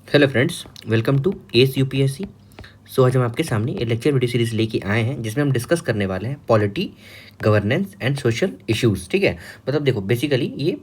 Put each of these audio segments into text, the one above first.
Hello friends, welcome to S UPSC. So आज हम आपके सामने एक लेक्चर वीडियो सीरीज लेके आए हैं जिसमें हम डिस्कस करने वाले हैं polity, governance and social issues. ठीक है, मतलब देखो बेसिकली ये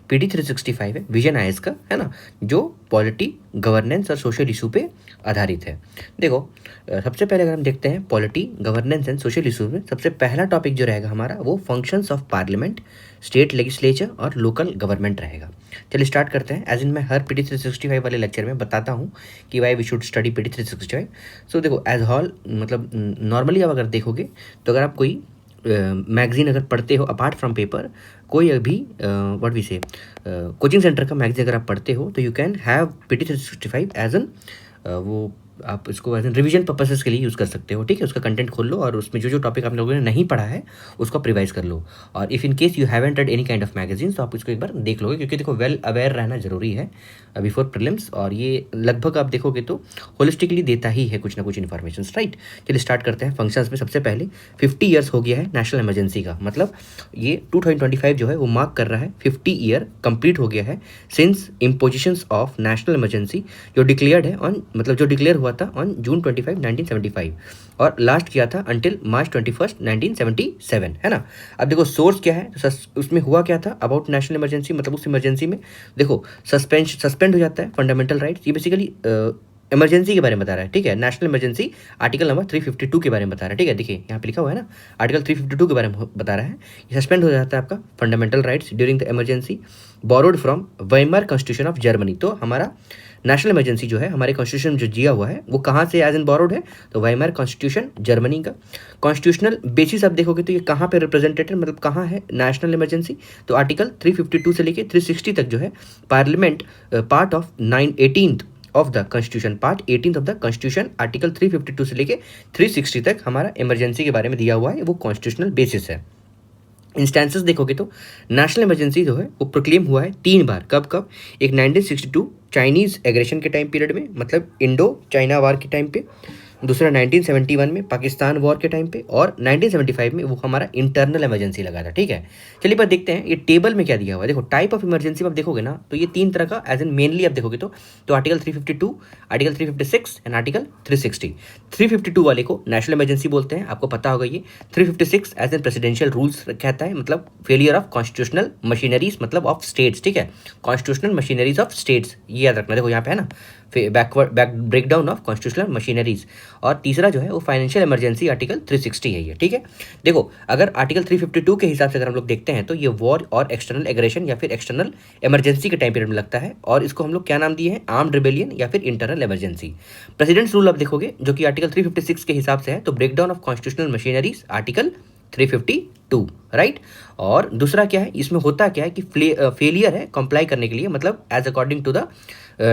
पीडी 365 है, विजन आईएएस का, है ना, जो पॉलिटी, गवर्नेंस और सोशल इशू पे आधारित है। देखो सबसे पहले अगर हम देखते हैं polity, governance and social issues में, सबसे पहला टॉपिक जो रहेगा हमारा वो functions of parliament, state legislature और लोकल गवर्नमेंट रहेगा। चलिए स्टार्ट करते हैं। एज इन मैं हर पीडी 365 वाले लेक्चर में बताता हूँ कि why we should study PD 365। So देखो एज हॉल मतलब नॉर्मली आप अगर देखोगे तो अगर आप कोई मैगजीन अगर पढ़ते हो अपार्ट फ्रॉम पेपर, कोई अभी what we say coaching center का मैगजीन अगर आप पढ़ते हो तो you can have PD 365 as an वो आप इसको एज एन रिविजन पर्पसेस के लिए यूज़ कर सकते हो। ठीक है, उसका कंटेंट खोल लो और उसमें जो जो टॉपिक आप लोगों ने नहीं पढ़ा है उसको आप रिवाइज कर लो। और if in case you haven't red any kind of magazine तो आप इसको एक बार देख लोगे, क्योंकि देखो वेल अवेयर रहना जरूरी है बिफोर प्रीलिम्स, और ये लगभग आप देखोगे तो होलिस्टिकली देता ही है कुछ ना कुछ इन्फॉर्मेशन। राइट, चलिए स्टार्ट करते हैं फंक्शंस में। सबसे पहले 50 ईयर्स हो गया है नेशनल इमरजेंसी का, मतलब ये 2025 जो है वो मार्क कर रहा है 50 ईयर कंप्लीट हो गया है सिंस इम्पोजिशंस ऑफ नेशनल इमरजेंसी, जो डिक्लेयर्ड है ऑन, मतलब जो डिक्लेयर हुआ था ऑन जून 25, 1975 और लास्ट किया था अंटिल मार्च 21, 1977, है ना। अब देखो सोर्स क्या है, उसमें हुआ क्या था अबाउट नेशनल इमरजेंसी, मतलब उस इमरजेंसी में देखो सस्पेंड हो जाता है फंडामेंटल राइट्स। ये बेसिकली इमरजेंसी के बारे में बता रहा है। ठीक है, नेशनल इमरजेंसी आर्टिकल नंबर 352 के बारे में बता रहा है। ठीक है, देखिए यहाँ पे लिखा हुआ है ना, आर्टिकल 352 के बारे में बता रहा है। ये सस्पेंड हो जाता है आपका fundamental rights during the emergency borrowed from Weimar constitution of Germany. तो हमारा नेशनल इमरजेंसी जो है हमारे कॉन्स्टिट्यूशन जो जिया हुआ है वो कहाँ से एज एन बोरोड है, तो वाइमार कॉन्स्टिट्यूशन जर्मनी का। कॉन्स्टिट्यूशनल बेसिस आप देखोगे तो ये कहाँ पे रिप्रेजेंटेटेड, मतलब कहाँ है नेशनल इमरजेंसी, तो आर्टिकल 352 से लेके 360 तक जो है parliament part of 18th of the constitution, part 18th of the constitution, article 352 से लेके 360 तक हमारा इमरजेंसी के बारे में दिया हुआ है, वो कॉन्स्टिट्यूशनल बेसिस है। इंस्टेंसेस देखोगे तो नेशनल इमरजेंसी जो है वो प्रोक्लेम हुआ है 3 बार। कब कब, एक 1962 चाइनीज़ एग्रेशन के टाइम पीरियड में, मतलब इंडो चाइना वार के टाइम पे, दूसरा 1971 में पाकिस्तान वॉर के टाइम पे, और 1975 में वो हमारा इंटरनल इमरजेंसी लगा था। ठीक है, चलिए पर देखते हैं ये टेबल में क्या दिया हुआ है। देखो टाइप ऑफ इमरजेंसी में आप देखोगे ना तो ये 3 तरह का एज एन मेनली आप देखोगे तो आर्टिकल 352, आर्टिकल 356 एंड आर्टिकल 360। 352 वाले को नेशनल इमरजेंसी बोलते हैं, आपको पता होगा ये। 356 एज एन प्रेसिडेंशियल रूल्स कहता है, मतलब फेलियर ऑफ कॉन्स्टिट्यूशनल मशीनरीज, मतलब ऑफ स्टेट्स। ठीक है, कॉन्स्टिट्यूशनल मशीनरीज ऑफ स्टेट्स, ये याद रखना। देखो यहाँ पे है ना, ब्रेकडाउन ऑफ कॉन्स्टिट्यूशनल मशीनरीज। और तीसरा जो है वो फाइनेंशियल इमरजेंसी, आर्टिकल 360 है ये। ठीक है, देखो अगर आर्टिकल 352 के हिसाब से अगर हम लोग देखते हैं तो ये वॉर और एक्सटर्नल एग्रेशन या फिर एक्सटर्नल इमरजेंसी के टाइम पीरियड में लगता है, और इसको हम लोग क्या नाम दिए हैं, आर्म्ड रिबेलियन या फिर इंटरनल इमरजेंसी। प्रेसिडेंट्स रूल आप देखोगे जो कि आर्टिकल 356 के हिसाब से है, तो breakdown of constitutional machineries, article 352, right. और दूसरा क्या है, इसमें होता क्या है कि फेलियर है कंप्लाई करने के लिए, मतलब as according to the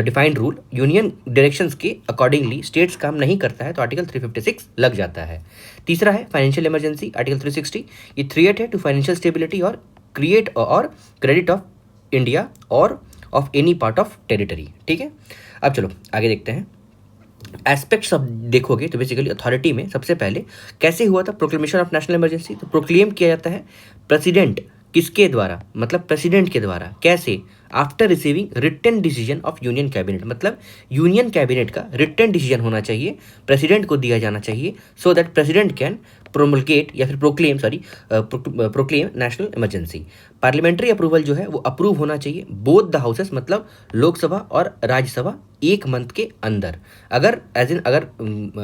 defined rule, union directions के अकॉर्डिंगली स्टेट्स काम नहीं करता है, तो आर्टिकल 356 लग जाता है। तीसरा है फाइनेंशियल इमरजेंसी, आर्टिकल 360, ये थ्रेट है टू फाइनेंशियल स्टेबिलिटी और क्रिएट और क्रेडिट ऑफ इंडिया और of any part of territory. ठीक है, अब चलो आगे देखते हैं। एस्पेक्ट्स अब देखोगे तो बेसिकली अथॉरिटी में सबसे पहले कैसे हुआ था प्रोक्लेमेशन ऑफ नेशनल इमरजेंसी, तो प्रोक्लेम किया जाता है प्रेसिडेंट किसके द्वारा, मतलब प्रेसिडेंट के द्वारा। कैसे, after receiving written decision of union cabinet, मतलब यूनियन कैबिनेट का रिटन डिसीजन होना चाहिए, प्रेसिडेंट को दिया जाना चाहिए, so that president can promulgate या फिर proclaim national emergency. Parliamentary approval जो है वो अप्रूव होना चाहिए बोथ द हाउसेस, मतलब लोकसभा और राज्यसभा, 1 मंथ के अंदर। अगर एज इन अगर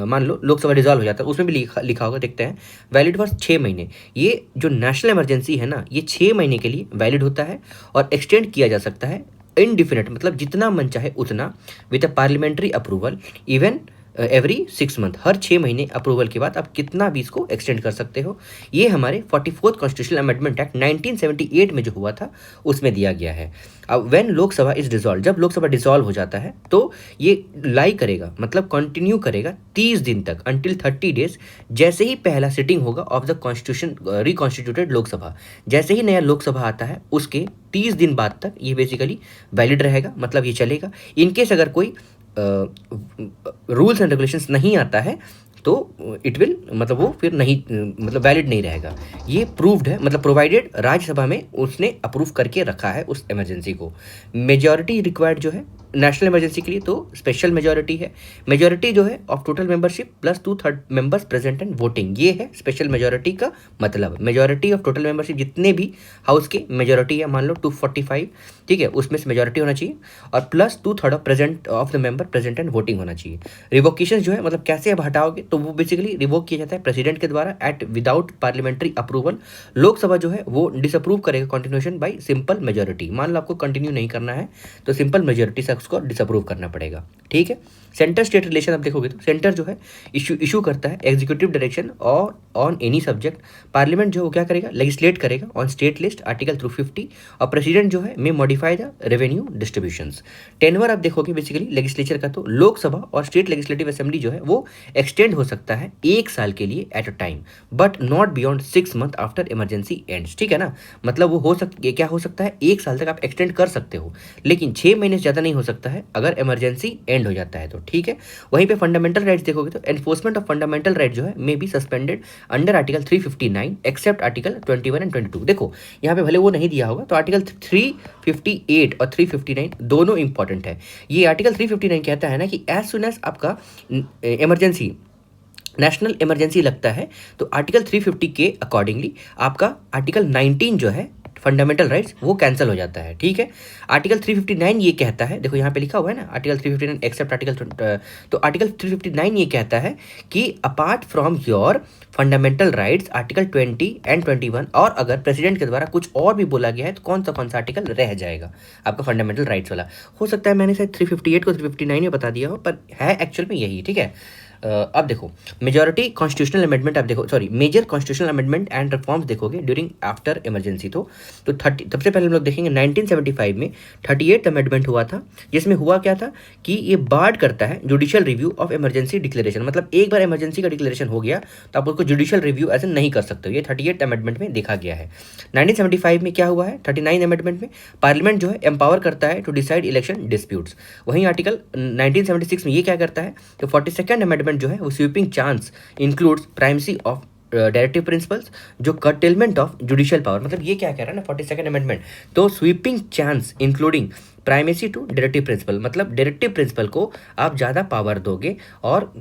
मान लो लोकसभा डिजॉल्व हो जाता है, उसमें भी लिखा होगा, देखते हैं, वैलिड फॉर 6 महीने। ये जो नेशनल इमरजेंसी है ना, ये 6 महीने के लिए वैलिड होता है और एक्सटेंड किया जा सकता है इनडिफिनिट, मतलब जितना मन चाहे उतना, with a parliamentary approval even every 6 month. हर 6 महीने अप्रूवल के बाद आप कितना भी इसको एक्सटेंड कर सकते हो। ये हमारे 44th कॉन्स्टिट्यूशनल अमेंडमेंट एक्ट 1978 में जो हुआ था उसमें दिया गया है। अब व्हेन लोकसभा इज डिसॉल्व, जब लोकसभा डिसॉल्व हो जाता है तो ये लाई करेगा, मतलब कंटिन्यू करेगा 30 दिन तक, अंटिल 30 डेज, जैसे ही पहला सिटिंग होगा of the constitution reconstituted Lok Sabha, जैसे ही नया लोकसभा आता है उसके 30 दिन बाद तक ये बेसिकली वैलिड रहेगा, मतलब ये चलेगा। इनकेस अगर कोई रूल्स एंड रेगुलेशंस नहीं आता है तो इट विल, मतलब वो फिर नहीं, मतलब वैलिड नहीं रहेगा। ये प्रूव्ड है, मतलब प्रोवाइडेड राज्यसभा में उसने अप्रूव करके रखा है उस इमरजेंसी को। मेजॉरिटी रिक्वायर्ड जो है नेशनल इमरजेंसी के लिए तो स्पेशल मेजोरिटी है। मेजोरिटी जो है of total membership plus 2/3 members present and voting, ये है स्पेशल मेजोरिटी का मतलब। मेजोरिटी ऑफ टोटल मेंबरशिप, जितने भी हाउस के मेजोरिटी है, मान लो 245, ठीक है, उसमें से मेजोरिटी होना चाहिए, और plus 2/3 of the member present and voting होना चाहिए। रिवोकेशन जो है मतलब कैसे अब हटाओगे, तो वो बेसिकली रिवोक किया जाता है प्रेसिडेंट के द्वारा at without parliamentary approval. Lok Sabha जो है वो डिसअप्रूव करेगा कंटिन्यूएशन बाय सिंपल मेजोरिटी। मान लो आपको कंटिन्यू नहीं करना है तो सिंपल मेजोरिटी से उसको डिसअप्रूव करना पड़ेगा, ठीक है। सेंटर स्टेट रिलेशन आप देखोगे तो सेंटर जो है इशू करता है एग्जीक्यूटिव डायरेक्शन और ऑन एनी सब्जेक्ट। पार्लियामेंट जो है वो क्या करेगा, लेजिस्लेट करेगा ऑन स्टेट लिस्ट आर्टिकल 350, और प्रेसिडेंट जो है may modify the revenue distributions. टेनवर आप देखोगे बेसिकली लेजिस्लेचर का, तो लोकसभा और स्टेट लेजिस्लेटिव असेंबली जो है वो एक्सटेंड हो सकता है 1 साल के लिए at a time, but not beyond 6 month after emergency ends, ठीक है ना। मतलब वो क्या हो सकता है, 1 साल तक आप एक्सटेंड कर सकते हो, लेकिन 6 महीने से ज़्यादा नहीं हो सकता है अगर इमरजेंसी एंड हो जाता है तो, ठीक है। वहीं पे फंडामेंटल राइट्स देखोगे तो एनफोर्समेंट ऑफ फंडामेंटल राइट जो है may be suspended under article 359 except article 21 and 22। देखो यहाँ पे भले वो नहीं दिया होगा, तो आर्टिकल 358 और 359 दोनों इंपॉर्टेंट है। ये आर्टिकल 359 कहता है ना कि एज सुन एज आपका इमरजेंसी नेशनल इमरजेंसी लगता है, तो आर्टिकल 350 के अकॉर्डिंगली आपका आर्टिकल 19 जो है फंडामेंटल राइट्स वो कैंसिल हो जाता है, ठीक है। आर्टिकल 359 ये कहता है, देखो यहाँ पे लिखा हुआ है ना आर्टिकल 359 एक्सेप्ट आर्टिकल, तो आर्टिकल 359 ये कहता है कि apart from your fundamental rights article 20 and 21, और अगर प्रेसिडेंट के द्वारा कुछ और भी बोला गया है तो कौन सा आर्टिकल रह जाएगा आपका फंडामेंटल राइट्स वाला। हो सकता है मैंने शायद 358 को 359 में बता दिया हो, पर है एक्चुअल में यही, ठीक है। अब देखो मेजॉरिटी कॉन्स्टिट्यूशनल अमेंडमेंट, आप देखो sorry major constitutional amendment and reforms देखोगे ड्यूरिंग आफ्टर इमरजेंसी, तो 30 सबसे पहले हम लोग देखेंगे 1975 में 38th अमेंडमेंट हुआ था, जिसमें हुआ क्या था कि ये बार्ड करता है judicial review of emergency declaration. मतलब एक बार इमरजेंसी का डिक्लेरेशन हो गया तो आप उसको जुडिशियल रिव्यू ऐसे नहीं कर सकते हो, ये 38th अमेंडमेंट में देखा गया है। 1975 में क्या हुआ है, 39 अमेंडमेंट में पार्लियामेंट जो है एम्पावर करता है टू डिसाइड इलेक्शन डिस्प्यूट्स। वहीं आर्टिकल 1976 में ये क्या करता है, तो 42nd अमेंडमेंट जो है वो sweeping chance includes primacy of directive principles, जो कर्टेलमेंट ऑफ जुडिशियल पावर। मतलब ये क्या कह रहा है ना 42nd अमेंडमेंट, तो sweeping changes including primacy to directive principle, मतलब डायरेक्टिव प्रिंसिपल को आप ज़्यादा पावर दोगे, और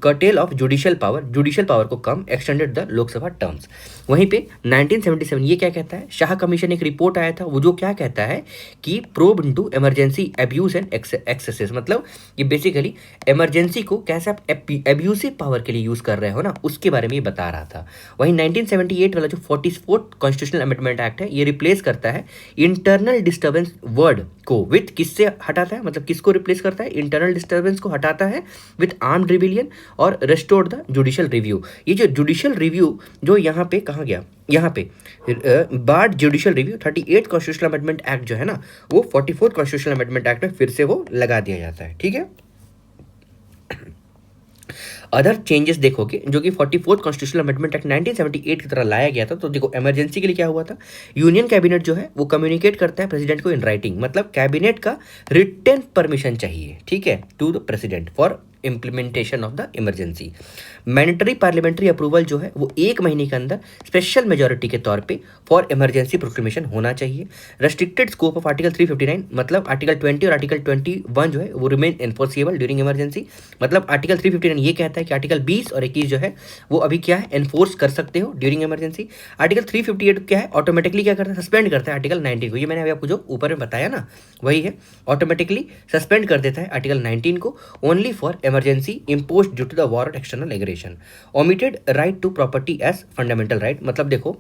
कर्टेल ऑफ जुडिशियल पावर को कम, एक्सटेंडेड द लोकसभा टर्म्स। वहीं पे 1977 ये क्या कहता है, शाह कमीशन एक रिपोर्ट आया था, वो जो क्या कहता है कि probe into emergency abuse and axes. मतलब ये बेसिकली इमरजेंसी को कैसे आप एब्यूसिव पावर के लिए यूज़ कर रहे हो ना, उसके बारे में ये बता रहा था। वहीं 1978 वाला जो 44th कॉन्स्टिट्यूशनल अमेंडमेंट एक्ट है, ये रिप्लेस करता है इंटरनल डिस्टर्बेंस वर्ड को विथ किससे हटाता है, मतलब किसको रिप्लेस करता है, इंटरनल डिस्टर्बेंस को हटाता है विथ आर्म्ड रिबिलियन और रेस्टोर द जुडिशियल रिव्यू। ये जो जुडिशियल रिव्यू जो यहाँ पे कहाँ गया, यहाँ पे barred judicial review 38 constitutional amendment act जो है ना, वो 44th कॉन्स्टिट्यूशनल अमेंडमेंट एक्ट में फिर से वो लगा दिया जाता है, ठीक है। अदर चेंजेस देखोगे जो कि 44th कॉन्स्टिट्यूशनल अमेंडमेंट एक्ट 1978 की तरह लाया गया था, तो देखो इमरजेंसी के लिए क्या हुआ था, यूनियन कैबिनेट जो है वो कम्युनिकेट करता है प्रेसिडेंट को इन राइटिंग, मतलब कैबिनेट का रिटन परमिशन चाहिए, ठीक है, to the president for implementation of the emergency. Mandatory parliamentary approval जो है वो 1 महीने के अंदर स्पेशल मेजोरिटी के तौर पे फॉर इमरजेंसी प्रोक्लेमेशन होना चाहिए। रेस्ट्रिक्टेड स्कोप ऑफ आर्टिकल 359, मतलब आर्टिकल 20 और आर्टिकल 21 जो है वो रिमेन एनफोर्सेबल ड्यूरिंग इमरजेंसी। मतलब आर्टिकल 359 ये कहता है कि आर्टिकल 20 और 21 जो है वो अभी क्या है, एनफोर्स कर सकते हो ड्यूरिंग इमरजेंसी। आर्टिकल 358 क्या है, ऑटोमेटिकली क्या करता है, सस्पेंड करता है आर्टिकल 19 को। ये मैंने अभी आपको जो ऊपर में बताया ना वही है, ऑटोमेटिकली सस्पेंड कर देता है आर्टिकल 19 को only for emergency imposed due to the war or external aggression. Omitted right to property as fundamental right, मतलब देखो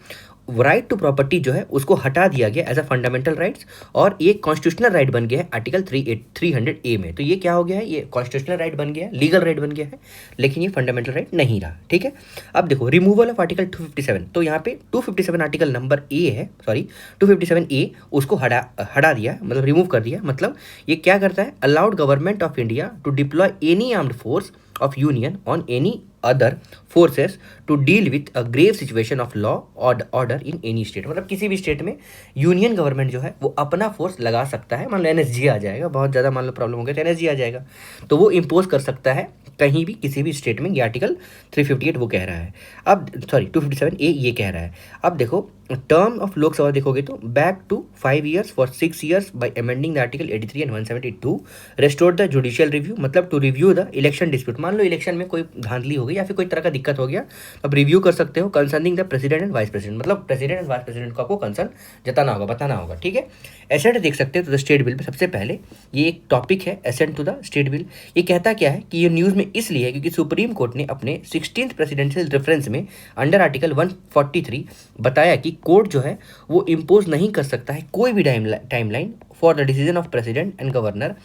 राइट टू प्रॉपर्टी जो है उसको हटा दिया गया एज अ फंडामेंटल राइट्स, और ये कॉन्स्टिट्यूशनल राइट बन गया है आर्टिकल 300A में। तो ये क्या हो गया है, ये कॉन्स्टिट्यूशनल राइट बन गया है, लीगल राइट बन गया है, लेकिन ये फंडामेंटल राइट नहीं रहा, ठीक है। अब देखो रिमूवल ऑफ आर्टिकल 257, तो यहाँ पे 257 आर्टिकल नंबर ए है, सॉरी 257A उसको हटा दिया, मतलब रिमूव कर दिया। मतलब ये क्या करता है, allowed government of India to deploy any armed force of union on any other forces to deal with a grave situation of law or order in any state। मतलब किसी भी स्टेट में यूनियन गवर्नमेंट जो है वो अपना force लगा सकता है। मान लो एनएसजी आ जाएगा, बहुत ज़्यादा मान लो प्रॉब्लम हो गया तो एनएसजी आ जाएगा, तो वो इम्पोज कर सकता है कहीं भी किसी भी स्टेट में। ये आर्टिकल 358 वो कह रहा है। अब सॉरी 257A ये कह रहा है। अब देखो टर्म ऑफ लोकसभा देखोगे तो back to 5 years for 6 years by amending the article 83 and 172 restore the judicial review, मतलब to review the election dispute. मान लो इलेक्शन में कोई धांधली हो गई या फिर कोई तरह का दिक्कत हो गया, अब रिव्यू कर सकते हो concerning the president and vice president, मतलब प्रेसिडेंट एंड वाइस प्रेसिडेंट को आपको कंसर्न जताना होगा, बताना होगा, ठीक है। एसेंट देख सकते हो तो द स्टेट बिल में सबसे पहले ये एक टॉपिक है assent to the state bill. ये कहता क्या है कि ये न्यूज़ में इसलिए है क्योंकि सुप्रीम कोर्ट ने अपने 16th प्रेसिडेंशियल रेफरेंस में अंडर आर्टिकल 143 बताया कि कोर्ट जो है वो इम्पोज नहीं कर सकता है कोई भी timeline for the decision of president and governor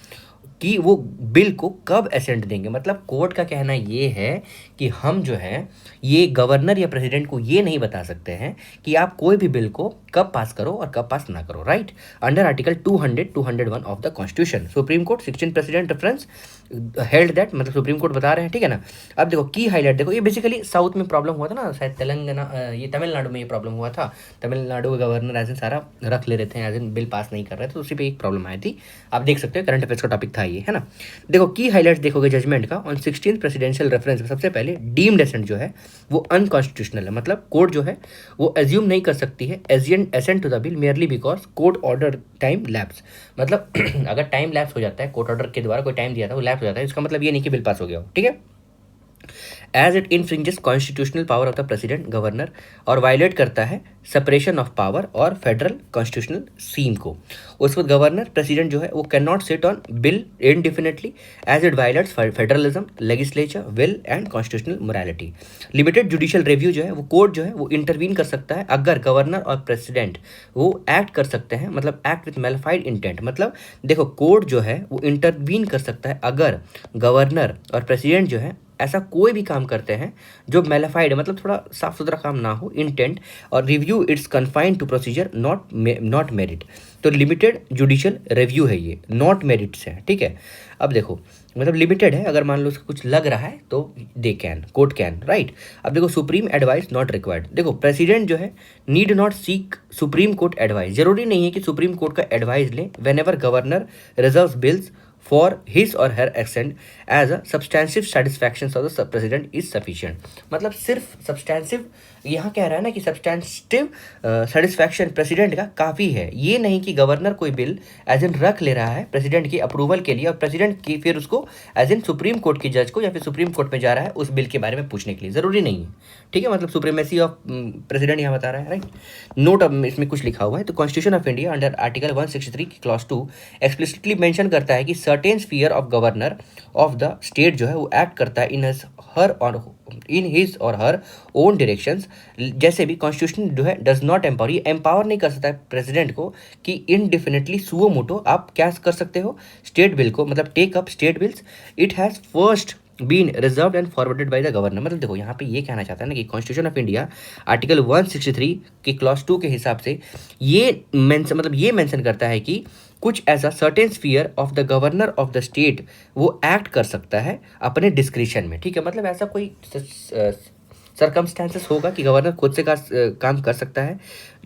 कि वो बिल को कब एसेंट देंगे। मतलब कोर्ट का कहना ये है कि हम जो है ये गवर्नर या प्रेसिडेंट को ये नहीं बता सकते हैं कि आप कोई भी बिल को कब पास करो और कब पास ना करो, right. Under article 200-201 of the constitution supreme court 16 president reference held that, मतलब सुप्रीम कोर्ट बता रहे हैं, ठीक है ना। अब देखो की हाईलाइट देखो, ये बेसिकली साउथ में प्रॉब्लम हुआ था ना, शायद तेलंगाना ये तमिलनाडु में ये प्रॉब्लम हुआ था। तमिलनाडु के गवर्नर एज सारा रख ले रहे थे, एज बिल पास नहीं कर रहे थे, तो उसी पे एक प्रॉब्लम आई थी। आप देख सकते हो करंट अफेयर्स का टॉपिक था ये, है ना। देखो की हाईलाइट्स देखोगे जजमेंट का ऑन 16th प्रेसिडेंशियल रेफरेंस में सबसे पहले डीम्ड एसेंट जो है वो अनकॉन्स्टिट्यूशनल है। मतलब कोर्ट जो है वो एज्यूम नहीं कर सकती है assent to the bill merely because court order time lapse. मतलब अगर टाइम लैप्स हो जाता है, कोर्ट ऑर्डर के द्वारा कोई टाइम दिया था वो लैप्स हो जाता है, इसका मतलब ये नहीं कि बिल पास हो गया हो, ठीक है। As it infringes constitutional power of the president governor और वायलेट करता है सेपरेशन ऑफ पावर और फेडरल कॉन्स्टिट्यूशनल सीम को। उसके बाद गवर्नर प्रेसिडेंट जो है वो can not sit on bill indefinitely as it violates federalism legislature will and constitutional morality. Limited judicial review जो है वो कोर्ट जो है वो इंटरवीन कर सकता है अगर गवर्नर और प्रेसिडेंट वो एक्ट कर सकते हैं, मतलब एक्ट विथ मेलिफाइड इंटेंट। मतलब देखो कोर्ट जो है वो इंटरवीन कर सकता है अगर गवर्नर और प्रेसिडेंट जो है ऐसा कोई भी काम करते हैं जो मेलिफाइड है, मतलब थोड़ा साफ सुथरा काम ना हो, इंटेंट, और review it's confined to procedure not merit. तो लिमिटेड जुडिशियल रिव्यू है ये, नॉट मेरिट से है, ठीक है। अब देखो मतलब लिमिटेड है, अगर मान लो उसका कुछ लग रहा है तो they can, court can, right. अब देखो सुप्रीम एडवाइस नॉट रिक्वायर्ड। देखो प्रेसिडेंट जो है need not seek supreme court advice, जरूरी नहीं है कि सुप्रीम कोर्ट का एडवाइस लें when ever governor reserve bills for his or her accent as a substantive satisfaction of the president is sufficient। मतलब सिर्फ सब्सटेंसिव यहाँ कह रहा है ना कि सब्सटेंटिव सेटिस्फैक्शन प्रेसिडेंट का काफ़ी है, ये नहीं कि गवर्नर कोई बिल एज इन रख ले रहा है प्रेसिडेंट की अप्रूवल के लिए और प्रेसिडेंट की फिर उसको एज इन सुप्रीम कोर्ट की जज को या फिर सुप्रीम कोर्ट में जा रहा है उस बिल के बारे में पूछने के लिए, ज़रूरी नहीं है, ठीक है। मतलब सुप्रीमेसी ऑफ प्रेसिडेंट यहाँ बता रहा है, राइट। नोट अब इसमें कुछ लिखा हुआ है, तो constitution of India under article 163 की क्लॉज 2 एक्सप्लिसिटली मेंशन करता है कि certain sphere of governor of the state जो है वो एक्ट करता है इन हिज और हर ओन डायरेक्शंस। जैसे भी कॉन्स्टिट्यूशन जो है डज नॉट एम्पावर, ये एम्पावर नहीं कर सकता है प्रेसिडेंट को कि इनडिफिनिटली सुओ मोटो आप क्या कर सकते हो स्टेट बिल को, मतलब take up state bills, it has first been reserve and forwarded by the governor. मतलब देखो यहाँ पे ये कहना चाहता है ना कि कॉन्स्टिट्यूशन ऑफ इंडिया आर्टिकल 163 की क्लॉज 2 के हिसाब से ये मेंशन करता है कि कुछ ऐसा certain sphere of the governor of the state वो एक्ट कर सकता है अपने डिस्क्रिशन में, ठीक है। मतलब ऐसा कोई सर्कमस्टांसेस होगा कि गवर्नर खुद से काम कर सकता है।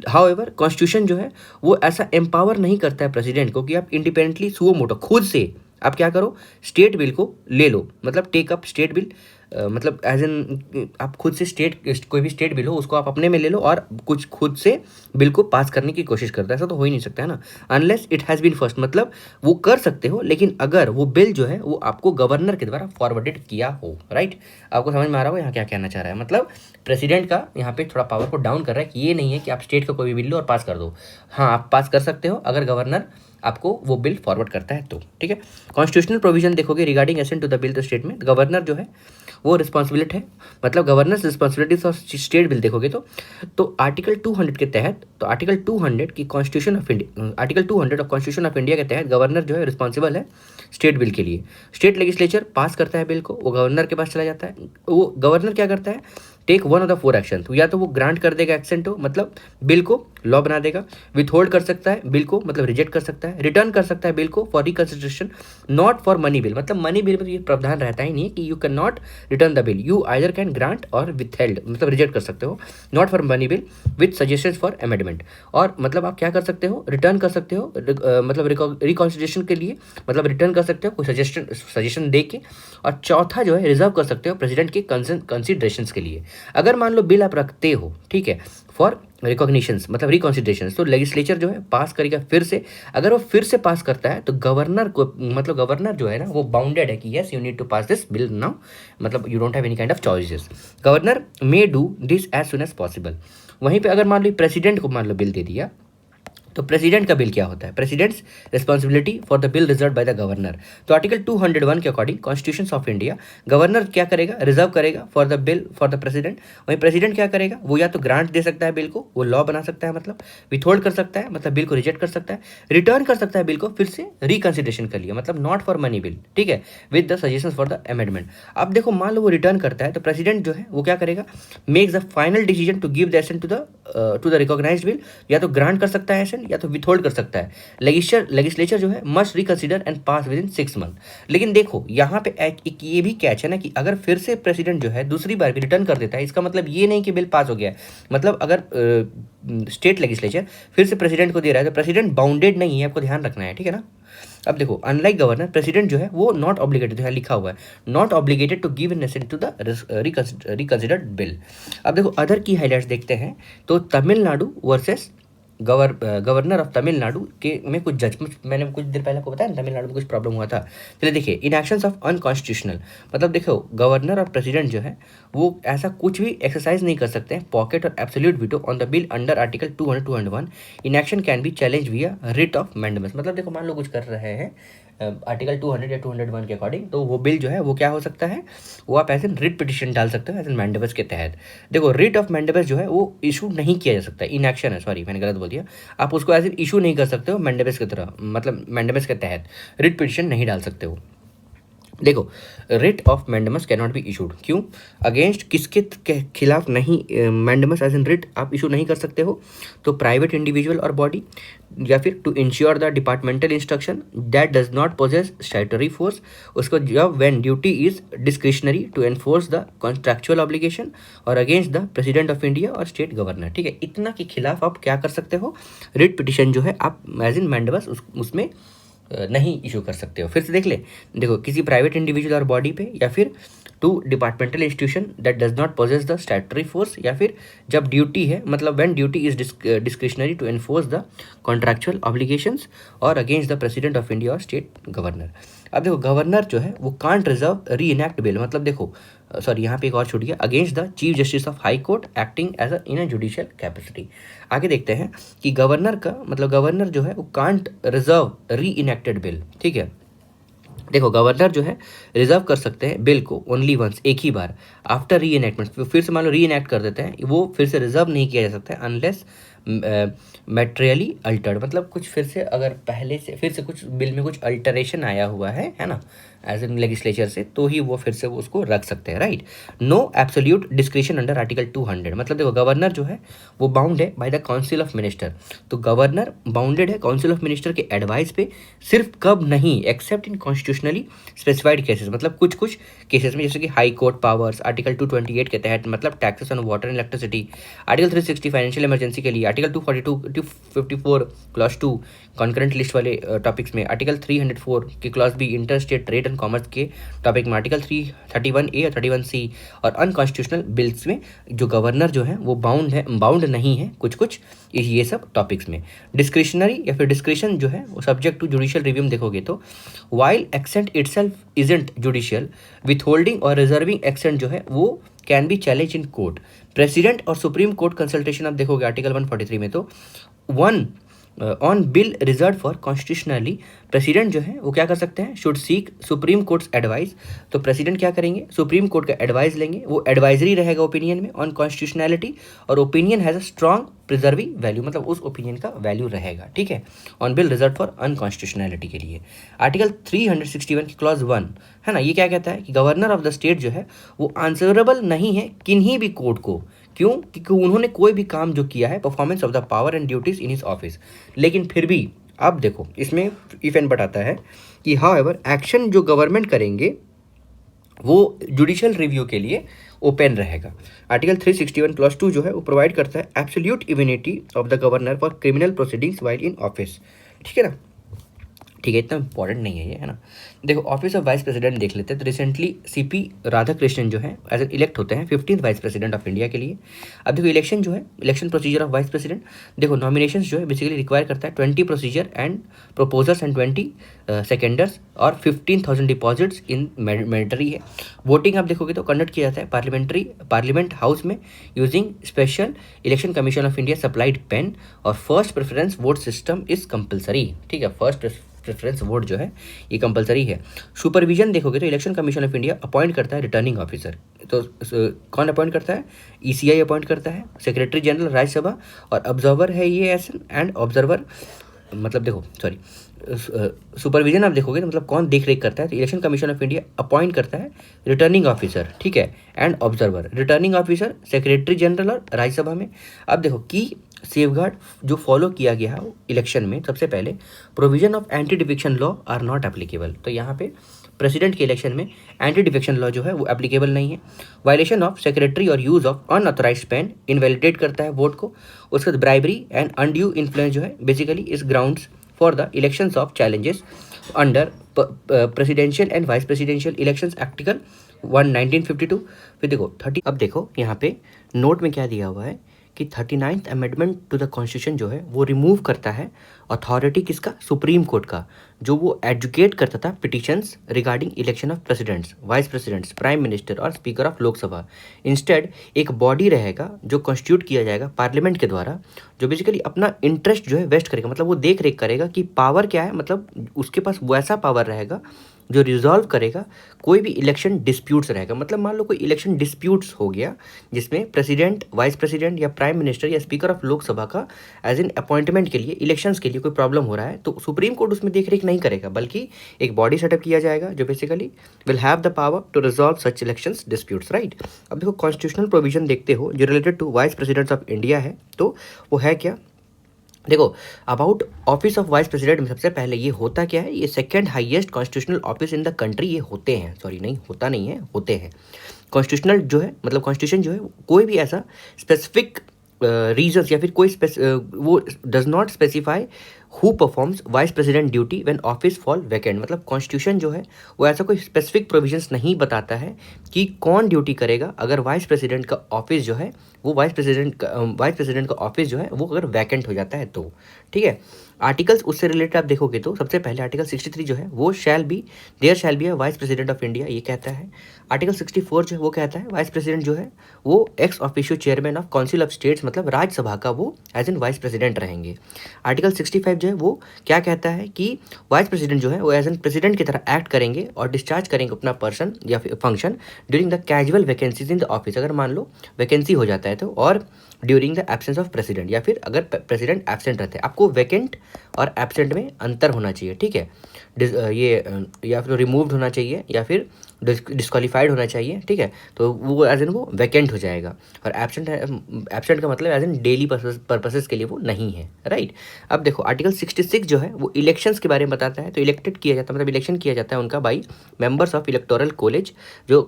हाउएवर कॉन्स्टिट्यूशन जो है वो ऐसा एम्पावर नहीं करता है प्रेसिडेंट को कि आप इंडिपेंडेंटली सुओ मोटो खुद से आप क्या करो स्टेट बिल को ले लो, मतलब टेक अप स्टेट बिल, मतलब एज एन आप खुद से कोई भी स्टेट बिल हो उसको आप अपने में ले लो और कुछ खुद से बिल को पास करने की कोशिश करता है, ऐसा तो हो ही नहीं सकता है ना, unless it has been first. मतलब वो कर सकते हो लेकिन अगर वो बिल जो है वो आपको गवर्नर के द्वारा फॉरवर्डेड किया हो, राइट। आपको समझ में आ रहा हो यहाँ क्या कहना चाह रहा है, मतलब प्रेसिडेंट का यहाँ पे थोड़ा पावर को डाउन कर रहा है कि ये नहीं है कि आप स्टेट का कोई भी बिल लो और पास कर दो। हाँ आप पास कर सकते हो अगर गवर्नर आपको वो बिल फॉरवर्ड करता है तो, ठीक है। कॉन्स्टिट्यूशनल प्रोविजन देखोगे regarding assent to the bill the state में गवर्नर जो है वो रिस्पॉन्सिबिलिटी है, मतलब governor's responsibilities of state bill देखोगे तो आर्टिकल 200 के तहत, तो आर्टिकल 200 की constitution of India, article 200 of constitution of India के तहत गवर्नर जो है रिस्पॉन्सिबल है स्टेट बिल के लिए। स्टेट लेजिस्लेचर पास करता है बिल को, वो गवर्नर के पास चला जाता है, वो गवर्नर क्या करता है take one of the four action, तो या तो वो ग्रांट कर देगा एक्सेंट हो मतलब बिल को लॉ बना देगा, विथ होल्ड कर सकता है बिल को मतलब रिजेक्ट कर सकता है, रिटर्न कर सकता है बिल को for reconsideration, not for money bill, मतलब मनी बिल में तो ये प्रावधान रहता ही नहीं है कि you can not return the bill, you either can grant और विथ हेल्ड मतलब रिजेक्ट कर सकते हो, not for money bill with suggestion for amendment, और मतलब आप क्या कर सकते हो, रिटर्न कर सकते हो मतलब रिकॉन्सिडरेशन के लिए मतलब रिटर्न कर सकते हो कोई सजेशन दे के, और चौथा जो है रिजर्व कर सकते हो प्रेसिडेंट के कंसिडरेशन के लिए। अगर मान लो बिल आप रखते हो, ठीक है, फॉर रिकॉग्निशंस मतलब रिकॉन्सिडरेशन, तो लेजिस्लेचर जो है पास करेगा फिर से, अगर वो फिर से पास करता है तो गवर्नर को मतलब गवर्नर जो है ना वो बाउंडेड है कि yes you need to pass this bill now, मतलब you don't have any kind of choices, governor may do this as soon as possible. वहीं पे अगर मान लो प्रेसिडेंट को मान लो बिल दे दिया, तो प्रेसिडेंट का बिल क्या होता है, president's responsibility for the bill reserve by the governor, तो आर्टिकल 201 के according constitution of India, governor क्या करेगा, रिजर्व करेगा for the bill for the president, वहीं प्रेसिडेंट क्या करेगा, वो या तो ग्रांट दे सकता है बिल को, वो लॉ बना सकता है मतलब, विथहोल्ड कर सकता है मतलब बिल को रिजेक्ट कर सकता है, रिटर्न कर सकता है बिल को फिर से रिकंसिडरेशन कर लिया मतलब नॉट फॉर मनी बिल, ठीक है, with the suggestion for the amendment. अब देखो मान लो वो रिटर्न करता है तो प्रेसिडेंट जो है वो क्या करेगा, makes the final decision to give the assent to the recognised bill, या तो ग्रांट कर सकता है एसेंट या तो विथहोल्ड कर सकता है। लेजिस्लेचर जो है must reconsider and pass with in 6 month. लेकिन देखो यहाँ पे एक ये भी कैच है ना कि अगर फिर से प्रेसिडेंट जो है दूसरी बार भी रिटर्न कर देता है, इसका मतलब ये नहीं कि बिल पास हो गया है, मतलब अगर स्टेट लेजिस्लेचर फिर से प्रेसिडेंट को दे रहा है तो प्रेसिडेंट बाउंडेड नहीं है, आपको ध्यान रखना है, ठीक है ना। अब देखो अनलाइक गवर्नर, प्रेसिडेंट जो है वो नॉट ऑब्लिगेटेड, है लिखा हुआ है not obligated to give an assent to the reconsidered bill. अब देखो अदर की हाइलाइट्स देखते हैं, तो Tamil Nadu versus governor of Tamil Nadu के में कुछ जजमेंट, मैंने कुछ देर पहले आपको बताया तमिलनाडु में कुछ प्रॉब्लम हुआ था, चलिए देखिए इन एक्शंस ऑफ अनकॉन्स्टिट्यूशनल, मतलब देखो गवर्नर और प्रेसिडेंट जो है वो ऐसा कुछ भी एक्सरसाइज नहीं कर सकते हैं पॉकेट और absolute veto on the bill under article 201, in action can be challenge विया रिट ऑफ मैंडेमस, मतलब देखो मान लो कुछ कर रहे हैं आर्टिकल 200 या 201 के अकॉर्डिंग, तो वो बिल जो है वो क्या हो सकता है, वो आप एज एन रिट पिटिशन डाल सकते हो एज एन मैंडेबस के तहत। देखो रिट ऑफ मैंडेबस जो है वो इशू नहीं किया जा सकता, इन एक्शन है, सॉरी मैंने गलत बोल दिया, आप उसको एज एन इशू नहीं कर सकते हो मैंडेबस की तरह, मतलब मैंडेबस के तहत रिट पिटिशन नहीं डाल सकते हो। देखो writ of mandamus can not be issued, क्यों, अगेंस्ट किसके खिलाफ नहीं मैंडेमस एज एन रिट आप इशू नहीं कर सकते हो, तो प्राइवेट इंडिविजुअल और बॉडी, या फिर to ensure the departmental instruction that does not possess statutory force, उसको जब when duty is discretionary to enforce the contractual obligation, और against the president of India और स्टेट गवर्नर, ठीक है, इतना के खिलाफ आप क्या कर सकते हो, रिट पिटिशन जो है आप एज इन मैंडेमस उसमें नहीं इशू कर सकते हो। फिर से देख ले, देखो किसी प्राइवेट इंडिविजुअल और बॉडी पे, या फिर to departmental institution that does not possess the statutory force, या फिर जब ड्यूटी है मतलब when duty is discretionary to enforce the contractual obligations, और against the president of India और स्टेट गवर्नर। अब देखो गवर्नर जो है वो can't reserve reenact bill, मतलब देखो सॉरी यहाँ पे एक और छूट गया, against the chief justice of high court acting as a in a judicial capacity. आगे देखते हैं कि गवर्नर का मतलब गवर्नर जो है वो कांट रिजर्व री इनैक्टेड बिल, ठीक है, देखो गवर्नर जो है रिजर्व कर सकते हैं बिल को ओनली वंस, एक ही बार, आफ्टर री एनेक्टमेंट, फिर से मान लो री एनेक्ट कर देते हैं, वो फिर से रिजर्व नहीं किया जा सकता है अनलेस मेटेरियली अल्टर्ड, मतलब कुछ फिर से अगर पहले से फिर से कुछ बिल में कुछ अल्टरेशन आया हुआ है ना एज एन लेजिस्लेचर से, तो ही वो फिर से वो उसको रख सकते हैं, right. No absolute discretion under article 200, मतलब देखो गवर्नर जो है वो बाउंड है by the council of minister, तो गवर्नर बाउंडेड है काउंसिल ऑफ मिनिस्टर के एडवाइस पे, सिर्फ कब नहीं, except in constitutionally specified cases, मतलब कुछ कुछ केसेस में, जैसे कि हाई कोर्ट पावर्स आर्टिकल 228 के तहत, मतलब taxes on water and electricity, article 360 financial emergency के लिए, आर्टिकल 242-254 क्लॉज 2 कॉन्करेंट लिस्ट वाले टॉपिक्स में, आर्टिकल 304 के clause B inter state trade and commerce के टॉपिक में, आर्टिकल 331A और 31C, और अनकॉन्स्टिट्यूशनल बिल्स में जो गवर्नर जो है वो बाउंड नहीं है कुछ कुछ ये सब टॉपिक्स में। डिस्क्रिशनरी या फिर डिस्क्रिशन जो है वो सब्जेक्ट टू जुडिशियल रिव्यू में देखोगे तो, while assent itself isn't judicial, withholding और रिजर्विंग एक्सेंट जो है वो can be challenge in court. President और सुप्रीम कोर्ट कंसल्टेशन आप देखोगे आर्टिकल 143 में, तो one on bill reserve for constitutionally president जो है वो क्या कर सकते हैं, should seek Supreme Court's advice. तो प्रेसिडेंट क्या करेंगे, सुप्रीम कोर्ट का एडवाइस लेंगे, वो एडवाइजरी रहेगा ओपिनियन में ऑन कॉन्स्टिट्यूशनैलिटी, और opinion has a strong preserving value, मतलब उस ओपिनियन का वैल्यू रहेगा, ठीक है, ऑन बिल रिजर्व फॉर अनकॉन्स्टिट्यूशनैलिटी के लिए। आर्टिकल 361 की क्लॉज 1 है ना, ये क्या कहता है कि गवर्नर ऑफ द स्टेट जो है वो आंसरेबल नहीं है किन्हीं भी कोर्ट को, क्यों, क्योंकि उन्होंने कोई भी काम जो किया है, performance of the power and duties in his office. लेकिन फिर भी आप देखो इसमें इफ एंड बट आता है कि हाउएवर एक्शन जो गवर्नमेंट करेंगे वो जुडिशियल रिव्यू के लिए ओपन रहेगा। आर्टिकल 361 क्लॉज 2 जो है वो प्रोवाइड करता है absolute immunity of the governor for criminal proceedings while in office, ठीक है ना, ठीक है, इतना इंपॉर्टेंट नहीं है ये, है ना। देखो ऑफिस ऑफ वाइस प्रेसिडेंट देख लेते हैं, तो रिसेंटली सीपी राधाकृष्णन जो है एज एन इलेक्ट होते हैं 15th vice president of India के लिए। अब देखो इलेक्शन जो है, election procedure of vice president, देखो नॉमिनेशंस जो है बेसिकली रिक्वायर करता है 20 procedure and proposers and 20 seconders और 15,000 डिपॉजिट्स इन मैंडेटरी है। वोटिंग आप देखोगे तो कंडक्ट किया जाता है पार्लियामेंट हाउस में using special Election commission of India supplied pen, और first preference vote system is compulsory, ठीक है, फर्स्ट प्रेफरेंस वोट जो है ये कंपलसरी है। सुपरविजन देखोगे तो election commission of India appoint करता है रिटर्निंग ऑफिसर, तो कौन अपॉइंट करता है, ईसीआई अपॉइंट करता है, सेक्रेटरी जनरल राज्यसभा, और ऑब्जर्वर है ये एसन एंड ऑब्जर्वर, मतलब देखो सॉरी सुपरविजन आप देखोगे तो मतलब कौन देख रेख करता है, तो election commission of India appoint करता है रिटर्निंग ऑफिसर, ठीक है, and observer, returning officer secretary general और राज्यसभा में। अब देखो की सेफगार्ड जो फॉलो किया गया है इलेक्शन में, सबसे पहले provision of anti defection law are not applicable, तो यहाँ पे प्रेसिडेंट के इलेक्शन में एंटी डिफेक्शन लॉ जो है वो एप्लीकेबल नहीं है। वायलेशन ऑफ सेक्रेटरी और use of unauthorised pen invalidate करता है वोट को। उसके बाद ब्राइबरी एंड अनड्यू इन्फ्लुएंस जो है बेसिकली इस grounds for the elections of challenges under presidential and vice presidential elections article 1952। फिर देखो 30, अब देखो यहाँ पे नोट में क्या दिया हुआ है कि 39th amendment to the constitution जो है वो रिमूव करता है अथॉरिटी किसका, सुप्रीम कोर्ट का, जो वो एजुकेट करता था petitions regarding election of presidents, vice presidents, prime minister और स्पीकर ऑफ लोकसभा। इंस्टेड एक बॉडी रहेगा जो कॉन्स्टिट्यूट किया जाएगा पार्लियामेंट के द्वारा, जो बेसिकली अपना इंटरेस्ट जो है वेस्ट करेगा, मतलब वो देख रेख करेगा कि पावर क्या है, मतलब उसके पास वैसा पावर रहेगा जो रिजॉल्व करेगा कोई भी इलेक्शन डिस्प्यूट्स रहेगा। मतलब मान लो कोई इलेक्शन डिस्प्यूट्स हो गया जिसमें प्रेसिडेंट, वाइस प्रेसिडेंट या प्राइम मिनिस्टर या स्पीकर ऑफ लोकसभा का एज एन अपॉइंटमेंट के लिए, इलेक्शंस के लिए कोई प्रॉब्लम हो रहा है, तो सुप्रीम कोर्ट उसमें देख रेख नहीं करेगा, बल्कि एक बॉडी सेटअप किया जाएगा जो basically will have the power to resolve such elections disputes, right. अब देखो कॉन्स्टिट्यूशनल प्रोविजन देखते हो जो related to vice presidents of India है, तो वो है क्या, देखो about office of vice president में सबसे पहले ये होता क्या है, ये second highest constitutional office in the country ये होते हैं, सॉरी नहीं होता नहीं है, होते हैं। कॉन्स्टिट्यूशनल जो है मतलब कॉन्स्टिट्यूशन जो है कोई भी ऐसा स्पेसिफिक रीजंस या फिर कोई वो does not specify who performs vice president duty when office fall vacant. मतलब कॉन्स्टिट्यूशन जो है वो ऐसा कोई स्पेसिफिक प्रोविजंस नहीं बताता है कि कौन ड्यूटी करेगा अगर वाइस प्रेसिडेंट का ऑफिस जो है वो वाइस प्रेसिडेंट का ऑफिस जो है वो अगर वैकेंट हो जाता है तो, ठीक है। आर्टिकल्स उससे रिलेटेड आप देखोगे तो सबसे पहले आर्टिकल 63 जो है वो there shall be a vice president of India, ये कहता है। आर्टिकल 64 जो है वो कहता है वाइस प्रेसिडेंट जो है वो ex officio chairman of council of states, मतलब राज्यसभा का वो एज एन वाइस प्रेसिडेंट रहेंगे। आर्टिकल 65 जो है वो क्या कहता है कि वाइस प्रेसिडेंट जो है वो एज एन प्रेसिडेंट की तरह एक्ट करेंगे और डिस्चार्ज करेंगे अपना पर्सन या फिर function during the casual vacancies in the office, अगर मान लो वैकेंसी हो जाता है तो, और during the absence of president, या फिर अगर प्रेसिडेंट एब्सेंट रहते हैं। आपको वैकेंट और एब्सेंट में अंतर होना चाहिए, ठीक है। ये या फिर रिमूव्ड होना चाहिए या फिर डिस्क्वालीफाइड होना चाहिए, ठीक है। तो वो एज एन वो वैकेंट हो जाएगा, और एब्सेंट का मतलब एज एन डेली पर्पसेस के लिए वो नहीं है, राइट। अब देखो आर्टिकल 66 जो है वो इलेक्शंस के बारे में बताता है। तो इलेक्टेड किया जाता है, मतलब इलेक्शन किया जाता है उनका by members of electoral college जो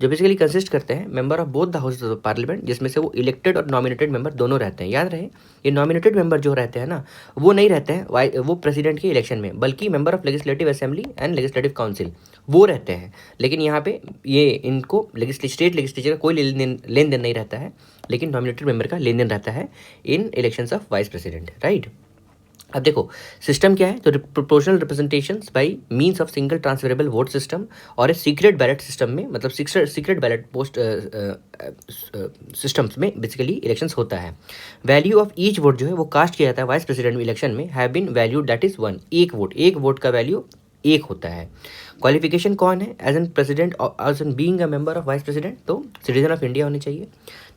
बेसिकली कंसिस्ट करते हैं member of both the houses of parliament, जिसमें से वो इलेक्टेड और नॉमिनेटेड मेंबर दोनों रहते हैं। याद रहे ये नॉमिनेटेड मेंबर जो रहते हैं ना वो नहीं रहते हैं वो प्रेसिडेंट के इलेक्शन में, बल्कि member of legislative assembly and legislative council वो रहते हैं। लेकिन यहाँ पे ये इनको स्टेट लेजिस्लेचर का कोई लेन देन नहीं रहता है, लेकिन नॉमिनेटेड मेंबर का लेन देन रहता है in elections of vice president, right. अब देखो सिस्टम क्या है, तो proportional representations by means of single transferable vote system और ए सीक्रेट बैलेट सिस्टम में, मतलब सीक्रेट बैलेट पोस्ट सिस्टम्स में बेसिकली इलेक्शंस होता है। वैल्यू ऑफ ईच वोट जो है वो कास्ट किया जाता है वाइस प्रेसिडेंट इलेक्शन में have been value that is 1, एक वोट का वैल्यू एक होता है। क्वालिफिकेशन कौन है as an president, as an being a member of vice president, तो सिटीजन ऑफ इंडिया होने चाहिए,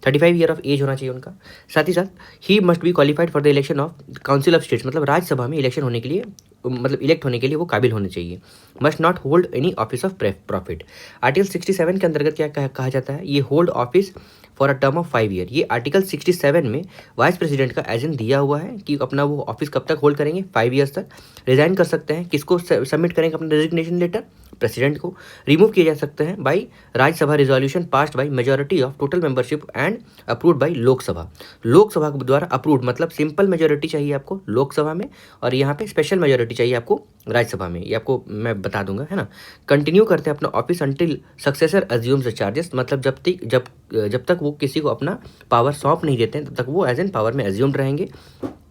35 ईयर ऑफ एज होना चाहिए उनका। साथ ही साथ he must be qualified for the election of council of states, मतलब राज्यसभा में इलेक्शन होने के लिए, मतलब इलेक्ट होने के लिए वो काबिल होने चाहिए। Must not hold any office of profit. Article 67 के अंतर्गत क्या कहा जाता है, ये hold office for a term of 5 year. ये आर्टिकल 67 में वाइस प्रेसिडेंट का एजेंट दिया हुआ है कि अपना वो ऑफिस कब तक होल्ड करेंगे, 5 ईयर्स तक। रिजाइन कर सकते हैं, किसको सबमिट करेंगे अपना रेजिग्नेशन लेटर, प्रेसिडेंट को। रिमूव किए जा सकते हैं by Rajya Sabha resolution passed by majority of total membership and approved by Lok Sabha. Lok Sabha के द्वारा अप्रूव्ड, मतलब सिंपल मेजोरिटी चाहिए आपको लोकसभा में, और यहाँ पे स्पेशल मेजोरिटी चाहिए आपको राज्यसभा में, ये आपको मैं बता दूंगा, है ना। कंटिन्यू करते हैं अपना office until successor assumes the charges, मतलब जब तक वो किसी को अपना पावर सौंप नहीं देते हैं तब तक वो एज एन पावर में एज्यूम्ड रहेंगे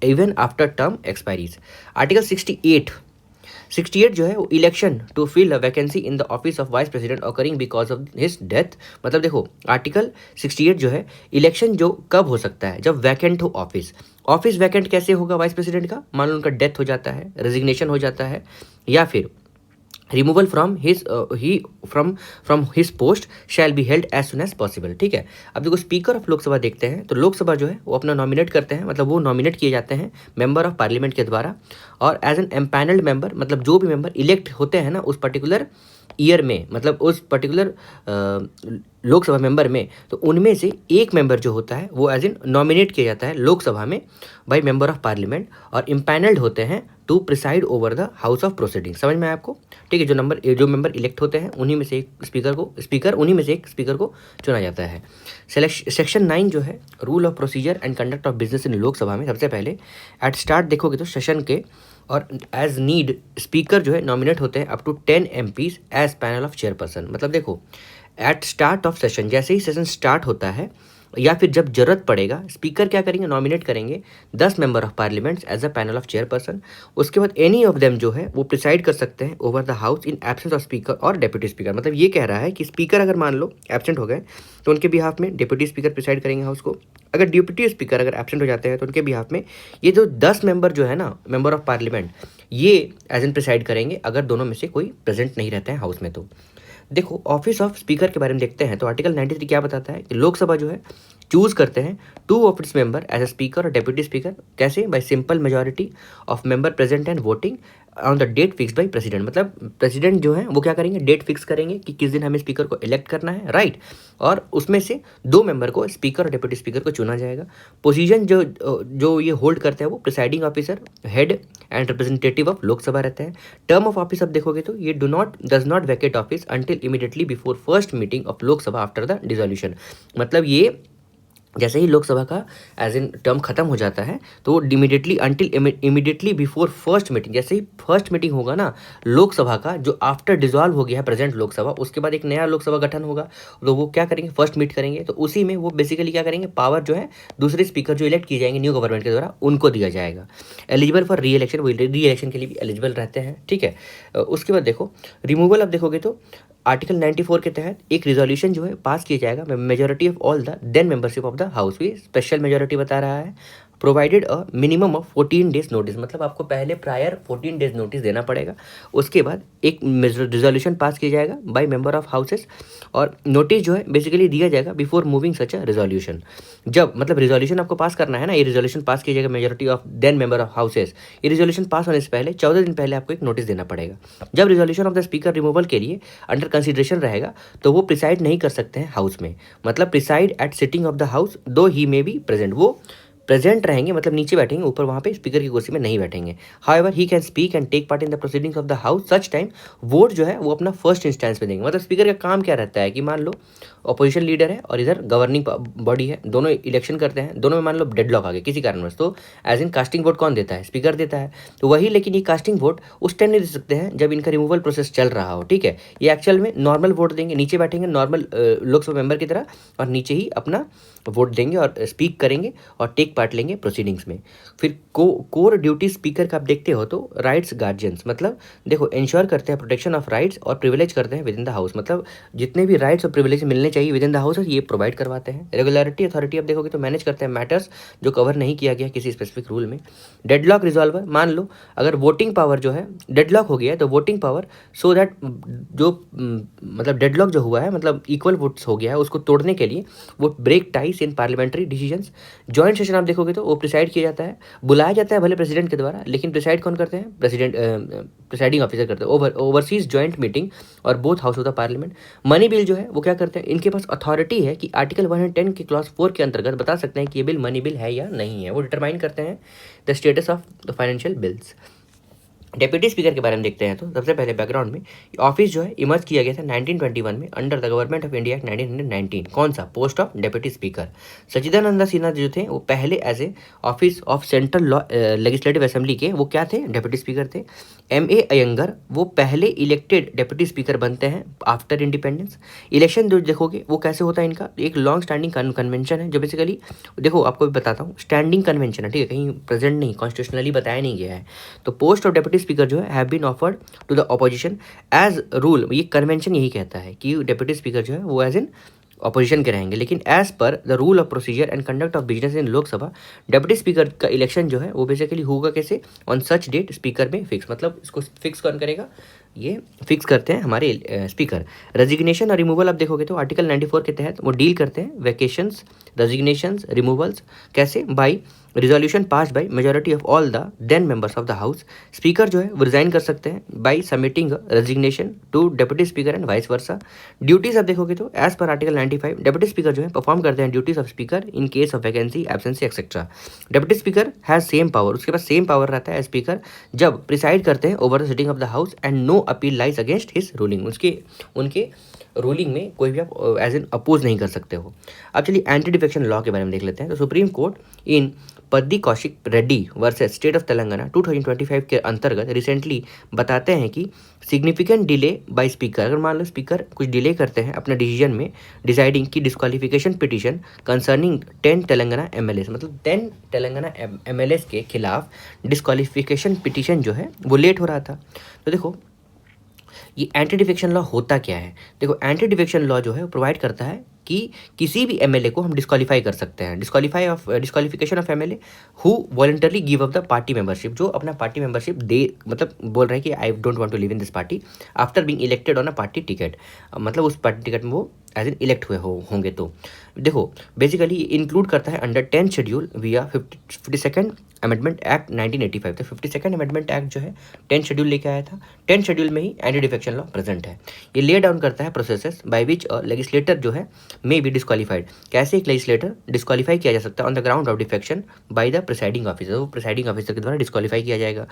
even after term expiries. Article 68 जो है वो election to fill a vacancy in the office of vice president occurring because of his death, मतलब देखो आर्टिकल 68 जो है इलेक्शन जो कब हो सकता है, जब वैकेंट हो ऑफिस वैकेंट कैसे होगा वाइस प्रेसिडेंट का, मान लो उनका डेथ हो जाता है, रेजिग्नेशन हो जाता है, या फिर removal from his post shall be held as soon as possible. ठीक है, अब देखो स्पीकर ऑफ लोकसभा देखते हैं, तो लोकसभा जो है वो अपना नॉमिनेट करते हैं, मतलब वो नॉमिनेट किए जाते हैं मेंबर ऑफ पार्लियामेंट के द्वारा, और एज एन एम्पैनल्ड मेंबर, मतलब जो भी मेंबर इलेक्ट होते हैं ना उस पर्टिकुलर ईयर में, मतलब उस पर्टिकुलर लोकसभा मेंबर में, तो उनमें से एक मेंबर जो होता है वो एज इन नॉमिनेट किया जाता है लोकसभा में बाय मेंबर ऑफ पार्लियामेंट, और इम्पैनल्ड होते हैं to preside over the house of proceeding. समझ में आया आपको? ठीक है, जो मेंबर इलेक्ट होते हैं उन्हीं में से एक स्पीकर को चुना जाता है। सेक्शन 9 जो है rule of procedure and conduct of business in Lok Sabha में, सबसे पहले एट स्टार्ट देखोगे तो सेशन के, और एज नीड स्पीकर जो है नॉमिनेट होते हैं up to 10 MPs as panel of chairperson. मतलब देखो एट स्टार्ट ऑफ सेशन, जैसे ही सेशन स्टार्ट होता है या फिर जब जरूरत पड़ेगा, स्पीकर क्या करेंगे, नॉमिनेट करेंगे 10 member of parliament as a panel of chairperson. उसके बाद एनी ऑफ देम जो है वो प्रिसाइड कर सकते हैं over the house in absence of speaker और डेप्यूटी स्पीकर। मतलब ये कह रहा है कि स्पीकर अगर मान लो एब्सेंट हो गए तो उनके बिहाफ में डेप्यूटी स्पीकर प्रिसाइड करेंगे हाउस को। अगर डेप्यूटी स्पीकर अगर एब्सेंट हो जाते हैं तो उनके बिहाफ में ये जो 10 मेंबर जो है ना मेंबर ऑफ पार्लियामेंट, ये एज एन प्रिसाइड करेंगे अगर दोनों में से कोई प्रेजेंट नहीं रहता है हाउस में। तो देखो ऑफिस ऑफ स्पीकर के बारे में देखते हैं, तो आर्टिकल 93 क्या बताता है कि लोकसभा जो है चूज करते हैं 2 of its member as a speaker और डेप्यूटी स्पीकर। कैसे? By simple majority of member present and voting on the date fix by president. मतलब प्रेसिडेंट जो है वो क्या करेंगे, डेट फिक्स करेंगे कि किस दिन हमें स्पीकर को इलेक्ट करना है, राइट, और उसमें से 2 मेंबर को स्पीकर और डेप्यूटी स्पीकर को चुना जाएगा। पोजीशन जो ये होल्ड करते हैं वो presiding officer, head and representative of Lok Sabha रहते हैं। टर्म ऑफ ऑफिस अब देखोगे तो ये does not Venkat office until immediately before first meeting of Lok Sabha after the dissolution. मतलब ये जैसे ही लोकसभा का एज इन टर्म खत्म हो जाता है तो इमीडिएटली बिफोर फर्स्ट मीटिंग, जैसे ही फर्स्ट मीटिंग होगा ना लोकसभा का, जो आफ्टर डिसॉल्व हो गया है प्रेजेंट लोकसभा, उसके बाद एक नया लोकसभा गठन होगा, तो वो क्या करेंगे, फर्स्ट मीट करेंगे। तो उसी में वो बेसिकली क्या करेंगे, पावर जो है दूसरे स्पीकर जो इलेक्ट किए जाएंगे न्यू गवर्नमेंट के द्वारा उनको दिया जाएगा। एलिजिबल फॉर री इलेक्शन, वो री इलेक्शन के लिए भी एलिजिबल रहते हैं। ठीक है, उसके बाद देखो रिमूवल, अब देखोगे तो आर्टिकल 94 के तहत एक रिजोल्यूशन जो है पास किया जाएगा majority of all the then membership of the house, भी स्पेशल मेजोरिटी बता रहा है। Provided a minimum of 14 days notice, मतलब आपको पहले प्रायर 14 डेज नोटिस देना पड़ेगा। उसके बाद एक रिजोल्यूशन पास किया जाएगा बाय मेंबर ऑफ हाउसेस, और नोटिस जो है बेसिकली दिया जाएगा बिफोर मूविंग सच अ रिजोल्यूशन। जब मतलब रिजोल्यूशन आपको पास करना है ना, ये रिजोल्यूशन पास किया जाएगा majority of then member of houses, ये रिजोल्यूशन पास होने से पहले 14 दिन पहले आपको एक नोटिस देना पड़ेगा। जब resolution of the speaker removal के लिए अंडर कंसिडरेशन रहेगा तो वो प्रिसाइड नहीं कर सकते हैं हाउस में, मतलब preside at sitting of the house though he may be present, वो प्रेजेंट रहेंगे, मतलब नीचे बैठेंगे, ऊपर वहाँ पे स्पीकर की कुर्सी में नहीं बैठेंगे। However he can speak and take part in the proceedings of the house such time, vote जो है वो अपना फर्स्ट इंस्टेंस पे देंगे। मतलब स्पीकर का काम क्या रहता है कि मान लो अपोजिशन लीडर है और इधर गवर्निंग बॉडी है, दोनों इलेक्शन करते हैं, दोनों में मान लो डेडलॉक आ गए किसी कारणवश, तो एज इन कास्टिंग वोट कौन देता है, स्पीकर देता है। तो वही, लेकिन ये कास्टिंग वोट उस टाइम नहीं दे सकते हैं जब इनका रिमूवल प्रोसेस चल रहा हो। ठीक है, ये एक्चुअल में नॉर्मल वोट देंगे, नीचे बैठेंगे नॉर्मल लोकसभा मेंबर की तरह और नीचे ही अपना वोट देंगे और स्पीक करेंगे और टेक पार्ट लेंगे प्रोसीडिंग्स में। फिर कोर ड्यूटी स्पीकर का आप देखते हो तो राइट्स गार्जियंस, मतलब देखो इंश्योर करते हैं प्रोटेक्शन ऑफ राइट्स और प्रिविलेज करते हैं विद इन द हाउस, मतलब जितने भी राइट्स और प्रिविलेज मिलने चाहिए विद इन द हाउस ये प्रोवाइड करवाते हैं। रेगुलरिटी अथॉरिटी आप देखोगे तो मैनेज करते हैं मैटर्स जो कवर नहीं किया गया किसी स्पेसिफिक रूल में। डेडलॉक रिजॉल्वर, मान लो अगर वोटिंग पावर जो है डेडलॉक हो गया है तो वोटिंग पावर सो दैट जो मतलब डेडलॉक जो हुआ है मतलब इक्वल वोट्स हो गया है उसको तोड़ने के लिए वो break ties in parliamentary decisions. Joint session आप देखोगे तो वो प्रिसाइड किया जाता है, बुलाया जाता है भले प्रेसिडेंट के द्वारा, लेकिन प्रिसाइड कौन करते हैं? प्रिसाइडिंग ऑफिसर करते हैं। ओवरसीज जॉइंट मीटिंग और both house of the parliament. Money bill जो है वो क्या करते हैं? इनके पास अथॉरिटी है कि आर्टिकल 110 के क्लॉज 4 के अंतर्गत बता सकते हैं कि ये बिल मनी बिल है या नहीं है, वो डिटरमाइन करते हैं the status of the financial bills. Deputy speaker के बारे में देखते हैं तो सबसे पहले बैकग्राउंड में ऑफिस जो है इमर्ज किया गया था 1921 में under the government of India act 1919। कौन सा? Post of deputy speaker. Sachchidananda Sinha जो थे वो पहले as a office of central law legislative assembly के वो क्या थे? डेप्यूटी स्पीकर थे। M.A. अयंगर वो पहले इलेक्टेड डेप्यूटी स्पीकर बनते हैं आफ्टर इंडिपेंडेंस। इलेक्शन जो देखोगे वो कैसे होता है इनका? एक लॉन्ग स्टैंडिंग कन्वेंशन है जो बेसिकली देखो आपको भी बताता हूँ, स्टैंडिंग कन्वेंशन है, ठीक है, कहीं प्रेजेंट नहीं, कॉन्स्टिट्यूशनली बताया नहीं गया है। तो पोस्ट ऑफ डेप्यूटी स्पीकर जो है have been offered to the opposition as rule. ये कन्वेंशन यही कहता है कि डेप्यूटी स्पीकर जो है वो एज इन ऑपोजिशन के रहेंगे, लेकिन as per the rule of procedure and conduct of business in Lok Sabha deputy speaker का इलेक्शन जो है वो बेसिकली होगा कैसे? ऑन सच डेट स्पीकर में फिक्स, मतलब इसको फिक्स कौन करेगा? ये फिक्स करते हैं हमारे स्पीकर। रेजिग्नेशन और रिमूवल आप देखोगे तो आर्टिकल 94 के तहत वो डील करते हैं वैकेशंस, रेजिग्नेशंस, रिमूवल्स। कैसे? By resolution pass by majority of all the then members of the house. Speaker जो है वो रिजाइन कर सकते हैं by submitting resignation to deputy speaker and vice versa. Duties आप देखोगे तो as per article 95 deputy speaker जो है परफॉर्म करते हैं duties of speaker in case of vacancy, absency etcetera. Deputy speaker has same power, उसके पास सेम पावर रहता है स्पीकर जब प्रिसाइड करते हैं over the sitting of the house and no appeal lies against his ruling. उनके ruling में कोई भी आप एज एन अपोज नहीं कर सकते हो। अब चलिए एंटी डिफेक्शन लॉ के बारे में देख लेते हैं। तो supreme court in पद्दी Kaushik Reddy versus state of Telangana 2025 के अंतर्गत रिसेंटली बताते हैं कि सिग्निफिकेंट डिले बाय स्पीकर, अगर मान लो स्पीकर कुछ डिले करते हैं अपने डिसीजन में डिसाइडिंग की disqualification petition concerning 10 Telangana MLAs, मतलब 10 तेलंगाना MLAs के खिलाफ डिस्क्वालिफिकेशन पिटीशन जो है वो लेट हो रहा था। तो देखो ये एंटी डिफेक्शन लॉ होता क्या है? देखो एंटी डिफेक्शन लॉ जो है वो प्रोवाइड करता है कि किसी भी MLA को हम डिस्क्वालीफाई कर सकते हैं। Disqualification of MLA who voluntarily give up the party membership, जो अपना पार्टी मेंबरशिप दे, मतलब बोल रहे हैं कि I don't want to live in this party after being elected on a party ticket, मतलब उस पार्टी टिकट में वो एज एन इलेक्ट हुए होंगे। तो देखो बेसिकली इंक्लूड करता है अंडर 10 शेड्यूल विया 52nd अमेंडमेंट एक्ट 1985। तो 52nd अमेंडमेंट एक्ट जो है 10 शेड्यूल लेके आया था, 10 शेड्यूल में ही एंटी डिफेक्शन लॉ प्रेजेंट है। ये ले डाउन करता है प्रोसेसेस बाय विच लेजिस्लेटर जो है मे बी डिस्क्वालीफाइड। कैसे एक लेजिस्लेटर डिस्क्वालीफाई किया जा सकता है on the ground of defection by the presiding officer, वो प्रिसाइडिंग ऑफिसर के द्वारा डिस्क्वालीफाई किया जाएगा।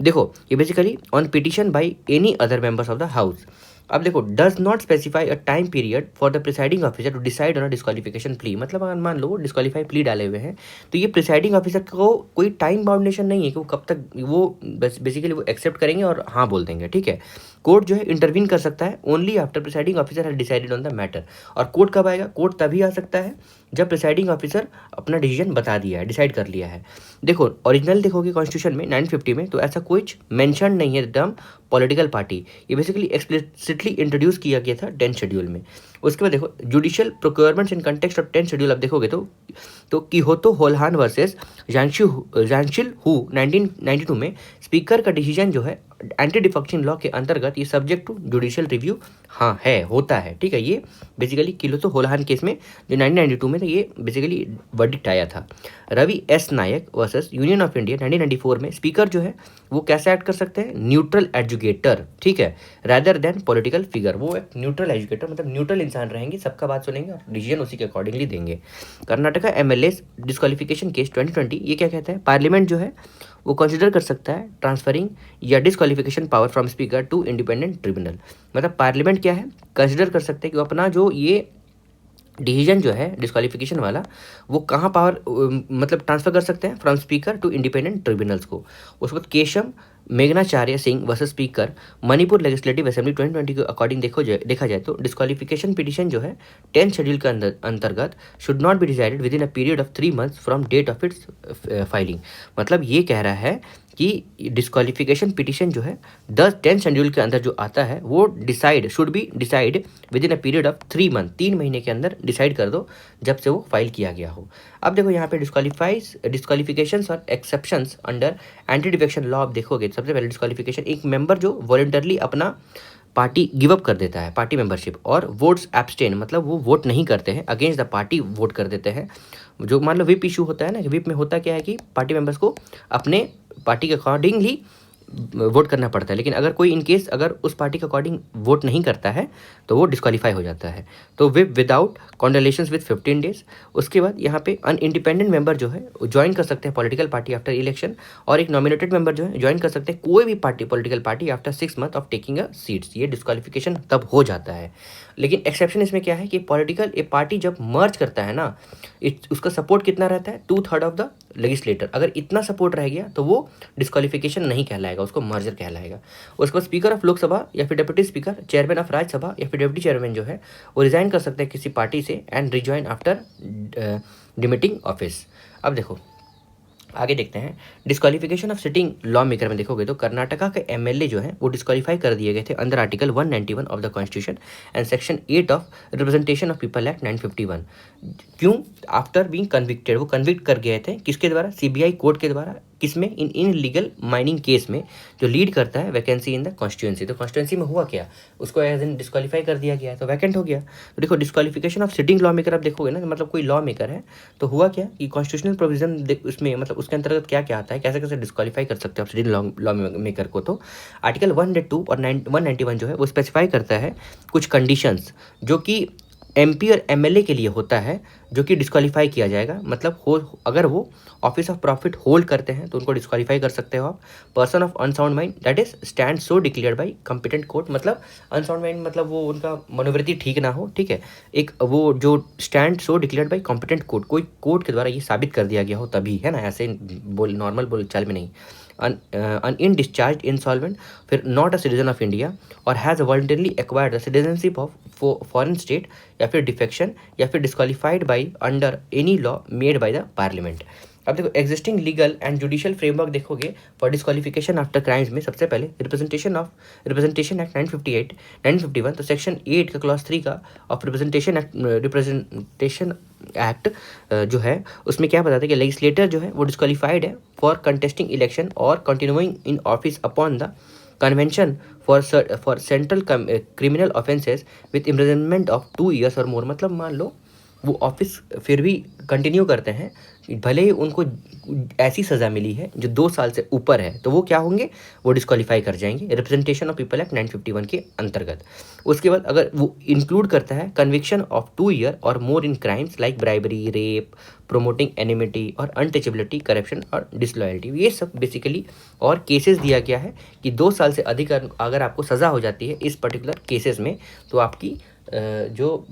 देखो ये basically on petition by any other members of the house. अब देखो does not specify a time period for the presiding officer to decide on a disqualification plea, मतलब अगर मान लो वो डिस्क्वालीफाई प्ली डाले हुए हैं तो ये प्रिसाइडिंग ऑफिसर को कोई टाइम बाउंडेशन नहीं है कि वो कब तक वो बेसिकली वो एक्सेप्ट करेंगे और हाँ बोल देंगे, ठीक है। कोर्ट जो है इंटरवीन कर सकता है only after presiding officer has decided on the matter. और कोर्ट कब आएगा? कोर्ट तभी आ सकता है जब प्रिसाइडिंग ऑफिसर अपना डिसीजन बता दिया है, डिसाइड कर लिया है। देखो ओरिजिनल देखोगे कॉन्स्टिट्यूशन में 950 में तो ऐसा कुछ मेंशन नहीं है टर्म पॉलिटिकल पार्टी, ये बेसिकली एक्सप्लिसिटली इंट्रोड्यूस किया गया था 10 शेड्यूल में। उसके बाद देखो judicial procurements in context of 10 schedule आप देखोगे तो किहोतो होलहान वर्सेस जानशिल हु 1992 में स्पीकर का डिसीजन जो है एंटी डिफेक्शन लॉ के अंतर्गत ये सब्जेक्ट टू जुडिशियल रिव्यू हाँ है, होता है, ठीक है। ये बेसिकली किहोतो होलहान केस में जो 1992 में था ये बेसिकली वर्डिक्ट आया था। Ravi S Naik versus union of India 1994 में स्पीकर जो है वो कैसे एक्ट कर सकते हैं? न्यूट्रल एजुकेटर, ठीक है, रादर देन पॉलिटिकल फिगर। वो एक न्यूट्रल एजुकेटर मतलब न्यूट्रल इंसान रहेंगे, सबका बात सुनेंगे और डिसीजन उसी के अकॉर्डिंगली देंगे। कर्नाटका MLA डिस्क्वालिफिकेशन केस 2020 ये क्या कहता है? पार्लियामेंट जो है वो कंसिडर कर सकता है ट्रांसफरिंग या disqualification power from speaker to independent tribunal, मतलब पार्लियामेंट क्या है कंसिडर कर सकते हैं कि अपना जो ये डिसीजन जो है डिस्क्वालिफिकेशन वाला वो कहाँ पावर मतलब ट्रांसफर कर सकते हैं from speaker to independent tribunals को। उसके बाद Keisham Meghachandra Singh versus speaker Manipur legislative assembly 2020 के अकॉर्डिंग देखा जाए तो डिस्क्वालिफिकेशन पिटीशन जो है 10 शेड्यूल के अंतर्गत should not be decided within a period of 3 months from date of its filing. मतलब ये कह रहा है कि डिस्क्वालिफिकेशन पिटीशन जो है 10 शेड्यूल के अंदर जो आता है वो should be decide with in a period of 3 months, 3 महीने के अंदर डिसाइड कर दो जब से वो फाइल किया गया हो। अब देखो यहाँ पे डिस्क्वालिफिकेशंस और exceptions under anti defection law आप देखोगे सबसे पहले डिस्क्वालिफिकेशन एक मेंबर जो वॉलंटरली अपना पार्टी गिव अप कर देता है पार्टी मेंबरशिप, और वोट्स एब्सटेन मतलब वो वोट नहीं करते हैं, अगेंस्ट द पार्टी वोट कर देते हैं। जो मान लो विप इशू होता है ना, विप में होता क्या है कि पार्टी मेंबर्स को अपने पार्टी के अकॉर्डिंगली वोट करना पड़ता है, लेकिन अगर कोई इन केस अगर उस पार्टी के अकॉर्डिंग वोट नहीं करता है तो वो डिस्क्वालीफाई हो जाता है। तो विप विदाउट कॉन्डोलेशंस विद 15 days। उसके बाद यहाँ पे अन इंडिपेंडेंट मेंबर जो है ज्वाइन कर सकते हैं पॉलिटिकल पार्टी आफ्टर इलेक्शन, और एक नॉमिनेटेड मेंबर जो है ज्वाइन कर सकते हैं कोई भी party political party after 6 months of taking a seats. ये डिस्क्वालिफिकेशन तब हो जाता है। लेकिन एक्सेप्शन इसमें क्या है कि पॉलिटिकल ए पार्टी जब मर्ज करता है ना, उसका सपोर्ट कितना रहता है 2/3 ऑफ द लेजिस्लेटर। अगर इतना सपोर्ट रह गया तो वो डिस्क्वालिफिकेशन नहीं कहलाएगा, उसको मर्जर कहलाएगा। उसके बाद स्पीकर ऑफ लोकसभा या फिर deputy speaker, chairman of Rajya Sabha या फिर डिप्टी चेयरमैन जो है वो रिजाइन कर सकते हैं किसी पार्टी से एंड रिज्वाइन आफ्टर डिमिटिंग ऑफिस। अब देखो आगे देखते हैं disqualification of sitting law maker में देखोगे तो कर्नाटका के एमएलए जो है वो डिस्क्वालीफाई कर दिए गए थे under article 191 of the constitution and section 8 of representation of people act 951। क्यों? आफ्टर बीइंग कन्विक्टेड, वो कन्विक्ट कर गए थे किसके द्वारा? सीबीआई कोर्ट के द्वारा। किसमें? इन इलीगल माइनिंग केस में जो लीड करता है वैकेंसी इन द कॉन्स्टिट्यूंसी। तो कॉन्स्टिट्यूंसी में हुआ क्या, उसको एज इन डिस्क्वालीफाई कर दिया गया, तो वैकेंट हो गया। तो देखो disqualification of sitting law maker आप देखोगे ना, मतलब कोई लॉ मेकर है तो हुआ क्या कि कॉन्स्टिट्यूशनल प्रोविजन उसमें मतलब उसके अंतर्गत क्या क्या आता है, कैसे कैसे डिस्क्वालीफाई कर सकते हो आप सिटिंग लॉ मेकर को। तो आर्टिकल 102 और 191 जो है वो स्पेसिफाई करता है कुछ कंडीशंस जो कि एमपी और एमएलए के लिए होता है, जो कि डिस्क्वालीफाई किया जाएगा। मतलब अगर वो ऑफिस ऑफ प्रॉफिट होल्ड करते हैं तो उनको डिस्क्वालीफाई कर सकते हो आप। Person of unsound mind that is stand so declared by competent court, मतलब अनसाउंड माइंड मतलब वो उनका मनोवृत्ति ठीक ना हो, ठीक है। एक वो जो stand so declared by competent court, कोई कोर्ट के द्वारा ये साबित कर दिया गया हो तभी, है ना, ऐसे नॉर्मल बोलचाल में नहीं। an undischarged insolvent, फिर not a citizen of India और has voluntarily acquired the citizenship of foreign state, या फिर डिफेक्शन, या फिर disqualified by under any law made by the parliament। अब देखो existing legal and judicial framework देखोगे for disqualification after crimes में सबसे पहले रिप्रेजेंटेशन एक्ट 951, तो सेक्शन 8 का क्लॉज 3 का ऑफ रिप्रेजेंटेशन एक्ट जो है उसमें क्या बताता है कि लेजिस्लेटर जो है वो डिस्क्वालीफाइड है फॉर कंटेस्टिंग इलेक्शन और continuing in office upon the convention for central criminal offences with imprisonment of 2 years और मोर। मतलब मान लो वो ऑफिस फिर भी कंटिन्यू करते हैं, भले ही उनको ऐसी सज़ा मिली है जो 2 साल से ऊपर है, तो वो क्या होंगे, वो डिस्क्वालीफाई कर जाएंगे रिप्रेजेंटेशन ऑफ पीपल एक्ट 951 के अंतर्गत। उसके बाद अगर वो इंक्लूड करता है कन्विक्शन ऑफ 2 years और more in crimes like bribery, rape, promoting enmity और अनटचेबिलिटी, करप्शन और डिसलॉयल्टी, ये सब बेसिकली और केसेस दिया गया है कि 2 साल से अधिक अगर आपको सज़ा हो जाती है इस पर्टिकुलर केसेस में तो आपकी जो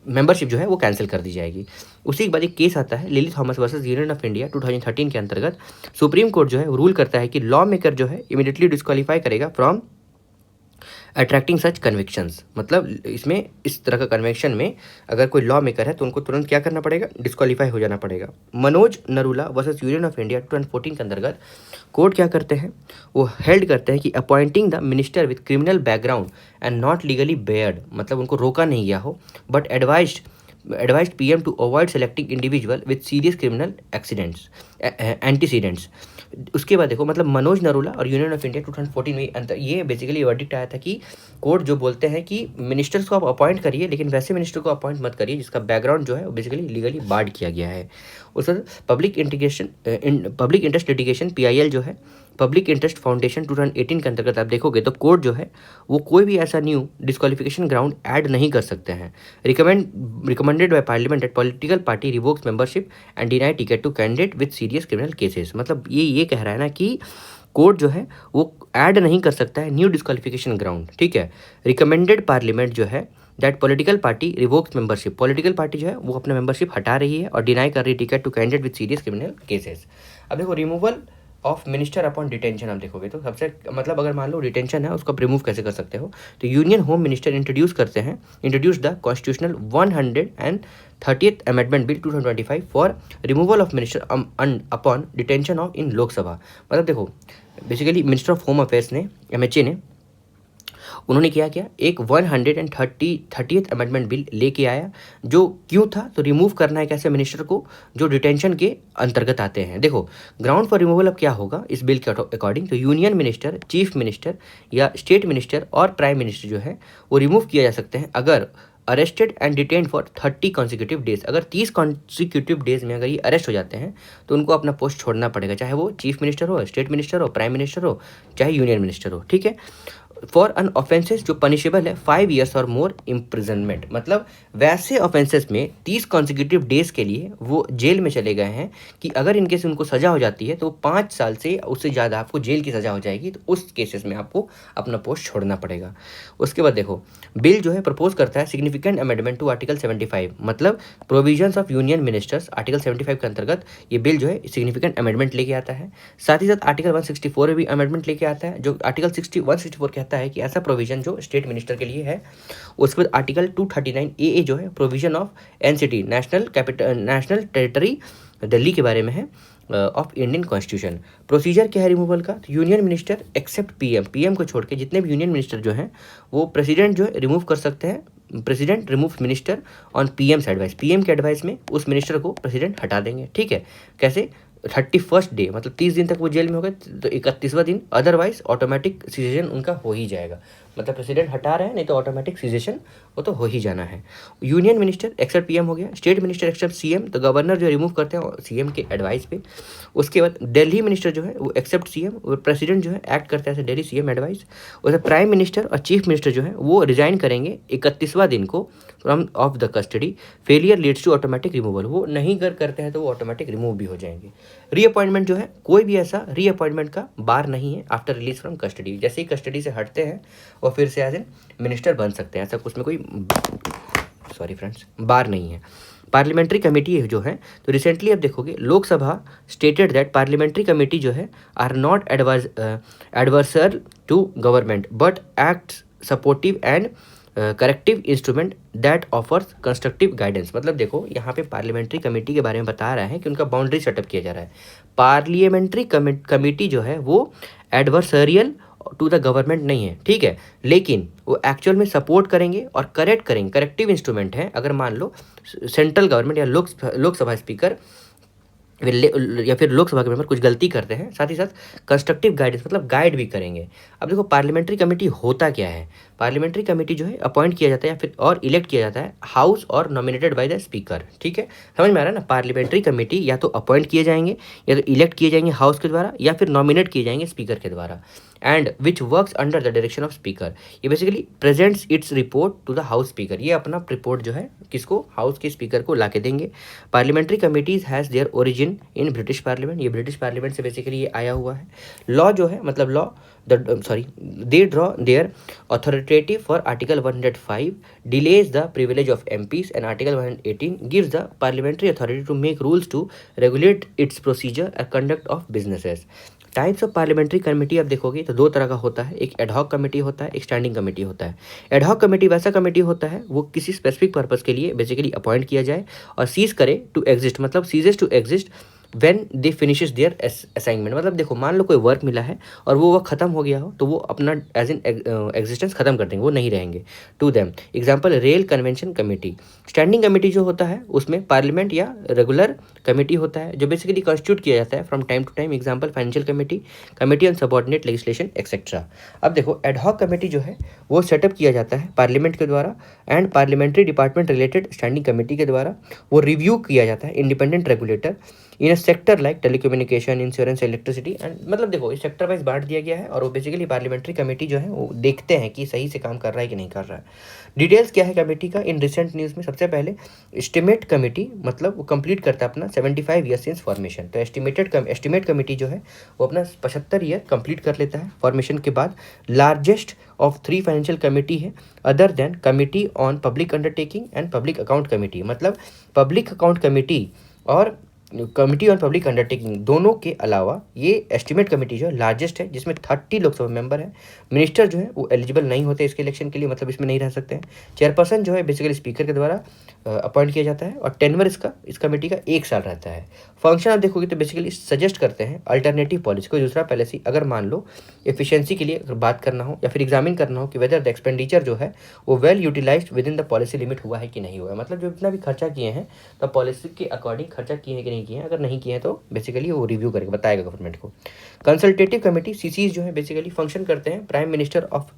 मेंबरशिप जो है वो कैंसिल कर दी जाएगी। उसी के बाद एक केस आता है lily Thomas versus union of India 2013 के अंतर्गत। सुप्रीम कोर्ट जो है रूल करता है कि लॉ मेकर जो है इमीडिएटली डिस्क्वालीफाई करेगा फ्रॉम अट्रैक्टिंग सच कन्विक्शंस। मतलब इसमें इस तरह का कन्विक्शन में अगर कोई लॉ मेकर है तो उनको तुरंत क्या करना पड़ेगा, डिस्क्वालीफाई हो जाना पड़ेगा। Manoj Narula versus union of India 2014 के अंतर्गत कोर्ट क्या करते हैं, वो हेल्ड करते हैं कि appointing the minister with criminal background and not legally barred, मतलब उनको रोका नहीं गया हो, but advised PM to avoid selecting individual with serious criminal antecedents. उसके बाद देखो मतलब मनोज नरूला और यूनियन ऑफ इंडिया 2014 में अंतर ये बेसिकली वर्डिक्ट आया था कि कोर्ट जो बोलते हैं कि मिनिस्टर्स को आप अपॉइंट करिए लेकिन वैसे मिनिस्टर को अपॉइंट मत करिए जिसका बैकग्राउंड जो है वो बेसिकली लीगली बार्ड किया गया है। उस पब्लिक इंटरेस्ट लिटिगेशन PIL जो है पब्लिक इंटरेस्ट फाउंडेशन 2018 के अंतर्गत आप देखोगे तो कोर्ट जो है वो कोई भी ऐसा न्यू डिस्क्वालिफिकेशन ग्राउंड ऐड नहीं कर सकते हैं। Recommended by parliament that political party revokes membership and deny ticket to candidate with serious criminal cases. मतलब ये कह रहा है ना कि कोर्ट जो है वो ऐड नहीं कर सकता है न्यू डिस्क्वालिफिकेशन ग्राउंड, ठीक है। रिकमेंडेड पार्लियामेंट जो है that political party revokes membership, political party जो है वो अपना मेंबरशिप हटा रही है और डिनाई कर रही ticket to candidate with serious criminal cases. अब देखो removal of minister upon detention आप देखोगे तो सबसे मतलब अगर मान लो डिटेंशन है उसको आप रिमूव कैसे कर सकते हो, तो union home minister introduce the constitutional 130th amendment bill 2025 for removal of minister upon detention of in Lok Sabha. मतलब देखो basically minister of home affairs ने MHA ने उन्होंने क्या किया, एक 130th अमेंडमेंट बिल लेके आया, जो क्यों था, तो रिमूव करना है कैसे मिनिस्टर को जो डिटेंशन के अंतर्गत आते हैं। देखो ग्राउंड फॉर रिमूवल अब क्या होगा इस बिल के अकॉर्डिंग, तो यूनियन मिनिस्टर, चीफ मिनिस्टर या स्टेट मिनिस्टर और प्राइम मिनिस्टर जो है वो रिमूव किया जा सकते हैं अगर arrested and detained for 30 consecutive days. अगर 30 कॉन्सिक्यूटिव डेज में अगर ये अरेस्ट हो जाते हैं तो उनको अपना पोस्ट छोड़ना पड़ेगा, चाहे वो चीफ मिनिस्टर हो, स्टेट मिनिस्टर हो, प्राइम मिनिस्टर हो, चाहे यूनियन मिनिस्टर हो, ठीक है। फॉर अन ऑफेंसेस जो पनिशेबल है 5 years और मोर इम्प्रिजनमेंट, मतलब वैसे ऑफेंसेस में 30 कॉन्सिक्यूटिव डेज के लिए वो जेल में चले गए हैं कि अगर इनके से उनको सज़ा हो जाती है तो 5 साल से उससे ज़्यादा आपको जेल की सज़ा हो जाएगी, तो उस केसेस में आपको अपना पोस्ट छोड़ना पड़ेगा। उसके बाद देखो बिल जो है प्रपोज करता है सिग्निफिकेंट अमेंडमेंट टू आर्टिकल 75, मतलब provisions of union ministers article 75 के अंतर्गत ये बिल जो है सिग्निफिकेंट अमेंडमेंट लेके आता है। साथ ही साथ आर्टिकल 164 में भी अमेंडमेंट लेके आता है, जो आर्टिकल 164 कहता है कि ऐसा प्रोविजन जो स्टेट मिनिस्टर के लिए है। उसके बाद आर्टिकल 239 AA जो है provision of NCT national territory Delhi के बारे में है ऑफ इंडियन कॉन्स्टिट्यूशन। प्रोसीजर क्या है रिमूवल का, तो यूनियन मिनिस्टर एक्सेप्ट PM को छोड़ के जितने भी यूनियन मिनिस्टर जो हैं वो प्रेसिडेंट जो है रिमूव कर सकते हैं। President remove minister on PM's advice, PM के एडवाइस में उस मिनिस्टर को प्रेसिडेंट हटा देंगे, ठीक है। कैसे, 31st डे, मतलब 30 दिन तक वो जेल में हो गए तो 31वां दिन अदरवाइज ऑटोमेटिक सीजेशन उनका हो ही जाएगा। मतलब प्रेसिडेंट हटा रहे हैं नहीं तो ऑटोमेटिक सीजेशन वो तो हो ही जाना है। यूनियन मिनिस्टर एक्सेप्ट PM हो गया, स्टेट मिनिस्टर एक्सेप्ट CM, तो गवर्नर जो रिमूव करते हैं CM के एडवाइस पे। उसके बाद दिल्ली मिनिस्टर जो है वो एक्सेप्ट CM, और प्रेसिडेंट जो है एक्ट करता है दिल्ली CM एडवाइस। उसके प्राइम मिनिस्टर और चीफ मिनिस्टर जो है वो रिजाइन करेंगे 31वां दिन को from of the custody. Failure leads to automatic removal, वो नहीं करते हैं तो वो ऑटोमेटिक रिमूव भी हो जाएंगे। रीअपॉइंटमेंट जो है कोई भी ऐसा रीअपॉइंटमेंट का बार नहीं है आफ्टर रिलीज फ्रॉम कस्टडी, जैसे ही कस्टडी से हटते हैं और फिर से एज एन मिनिस्टर बन सकते हैं, ऐसा कुछ में कोई बार नहीं है। पार्लियामेंट्री कमेटी जो है तो रिसेंटली अब देखोगे Lok Sabha stated that parliamentary committee जो है are not adversarial to government but act supportive and corrective instrument that offers constructive guidance. मतलब देखो यहाँ पे पार्लियामेंट्री कमेटी के बारे में बता रहा है कि उनका बाउंड्री सेटअप किया जा रहा है। पार्लियामेंट्री कमेटी जो है वो एडवर्सरियल टू द गवर्नमेंट नहीं है, ठीक है, लेकिन वो एक्चुअल में सपोर्ट करेंगे और करेक्ट करेंगे, करेक्टिव इंस्ट्रूमेंट है। अगर मान लो सेंट्रल गवर्नमेंट या लोकसभा स्पीकर या फिर लोकसभा के मेंबर कुछ गलती करते हैं, साथ ही साथ कंस्ट्रक्टिव गाइडेंस मतलब गाइड भी करेंगे। अब देखो पार्लियामेंट्री कमेटी होता क्या है, पार्लियामेंट्री कमेटी जो है अपॉइंट किया जाता है या फिर और इलेक्ट किया जाता है हाउस और नॉमिनेटेड बाय द स्पीकर, ठीक है, समझ में आ रहा है ना। पार्लियामेंट्री कमेटी या तो अपॉइंट किए जाएंगे या तो इलेक्ट किए जाएंगे हाउस के द्वारा या फिर नॉमिनेट किए जाएंगे स्पीकर के द्वारा, and which works under the direction of speaker. ये basically presents its report to the house speaker, ये अपना रिपोर्ट जो है किसको, हाउस के स्पीकर को ला के देंगे। Parliamentary committees has their origin in British parliament, ये ब्रिटिश पार्लियामेंट से बेसिकली ये आया हुआ है। लॉ जो है मतलब law they draw their authoritative for article 105 deals the privilege of MPs and article 118 gives the parliamentary authority to make rules to regulate its procedure and conduct of businesses. Types of parliamentary committee आप देखोगे तो दो तरह का होता है, एक ad hoc committee होता है, एक स्टैंडिंग कमेटी होता है। एडहॉक कमेटी वैसा कमेटी होता है वो किसी स्पेसिफिक पर्पस के लिए बेसिकली अपॉइंट किया जाए और सीज करे टू एग्जिस्ट, मतलब ceases to exist when they finishes their assignment. मतलब देखो मान लो कोई वर्क मिला है और वो वर्क खत्म हो गया हो तो वो अपना एज इन एग्जिस्टेंस खत्म कर देंगे, वो नहीं रहेंगे to them. Example rail convention committee. Standing committee जो होता है उसमें पार्लियामेंट या रेगुलर कमेटी होता है जो बेसिकली कॉन्स्टिट्यूट किया जाता है from time to time, example financial committee, committee on subordinate legislation etcetera. अब देखो एडहॉक कमेटी जो है वो सेटअप किया जाता है पार्लियामेंट के द्वारा and parliamentary department related standing committee के द्वारा, वो रिव्यू किया जाता है independent regulator in a sector like telecommunication, insurance, electricity and मतलब देखो इस सेक्टर वाइज बांट दिया गया है और वो बेसिकली पार्लियामेंट्री कमेटी जो है वो देखते हैं कि सही से काम कर रहा है कि नहीं कर रहा है। डिटेल्स क्या है कमेटी का इन रिसेंट न्यूज़ में, सबसे पहले एस्टिमेट कमेटी मतलब वो कंप्लीट करता है अपना 75 ईयर्स सिंस फॉर्मेशन, तो एस्टिमेट कमेटी जो है वो अपना 75 ईयर कंप्लीट कर लेता है फॉर्मेशन के बाद। लार्जेस्ट ऑफ 3 फाइनेंशियल कमेटी है other than committee on public undertaking and public account committee, मतलब पब्लिक अकाउंट कमेटी और कमिटी ऑन पब्लिक अंडरटेकिंग, दोनों के अलावा ये एस्टिमेट कमेटी जो है लार्जेस्ट है, जिसमें 30 लोकसभा मेंबर है। मिनिस्टर जो है वो एलिजिबल नहीं होते इसके इलेक्शन के लिए, मतलब इसमें नहीं रह सकते हैं। चेयरपर्सन जो है बेसिकली स्पीकर के द्वारा अपॉइंट किया जाता है, और टेनवर इस कमेटी का 1 साल रहता है। फंक्शन आप देखोगे तो बेसिकली सजेस्ट करते हैं अल्टरनेटिव पॉलिसी, कोई दूसरा पॉलिसी, अगर मान लो एफिशिएंसी के लिए अगर बात करना हो या फिर एग्जामिन करना हो कि वेदर द एक्सपेंडिचर जो है वो well utilised within the policy limit हुआ है कि नहीं हुआ है, मतलब जो इतना भी खर्चा किए हैं तो पॉलिसी के अकॉर्डिंग खर्चा किए हैं कि नहीं किए हैं, अगर नहीं किए हैं तो बेसिकली वो रिव्यू करके बताएगा गवर्नमेंट को। कंसल्टेटिव कमेटी सीसीज जो है बेसिकली फंक्शन करते हैं prime minister of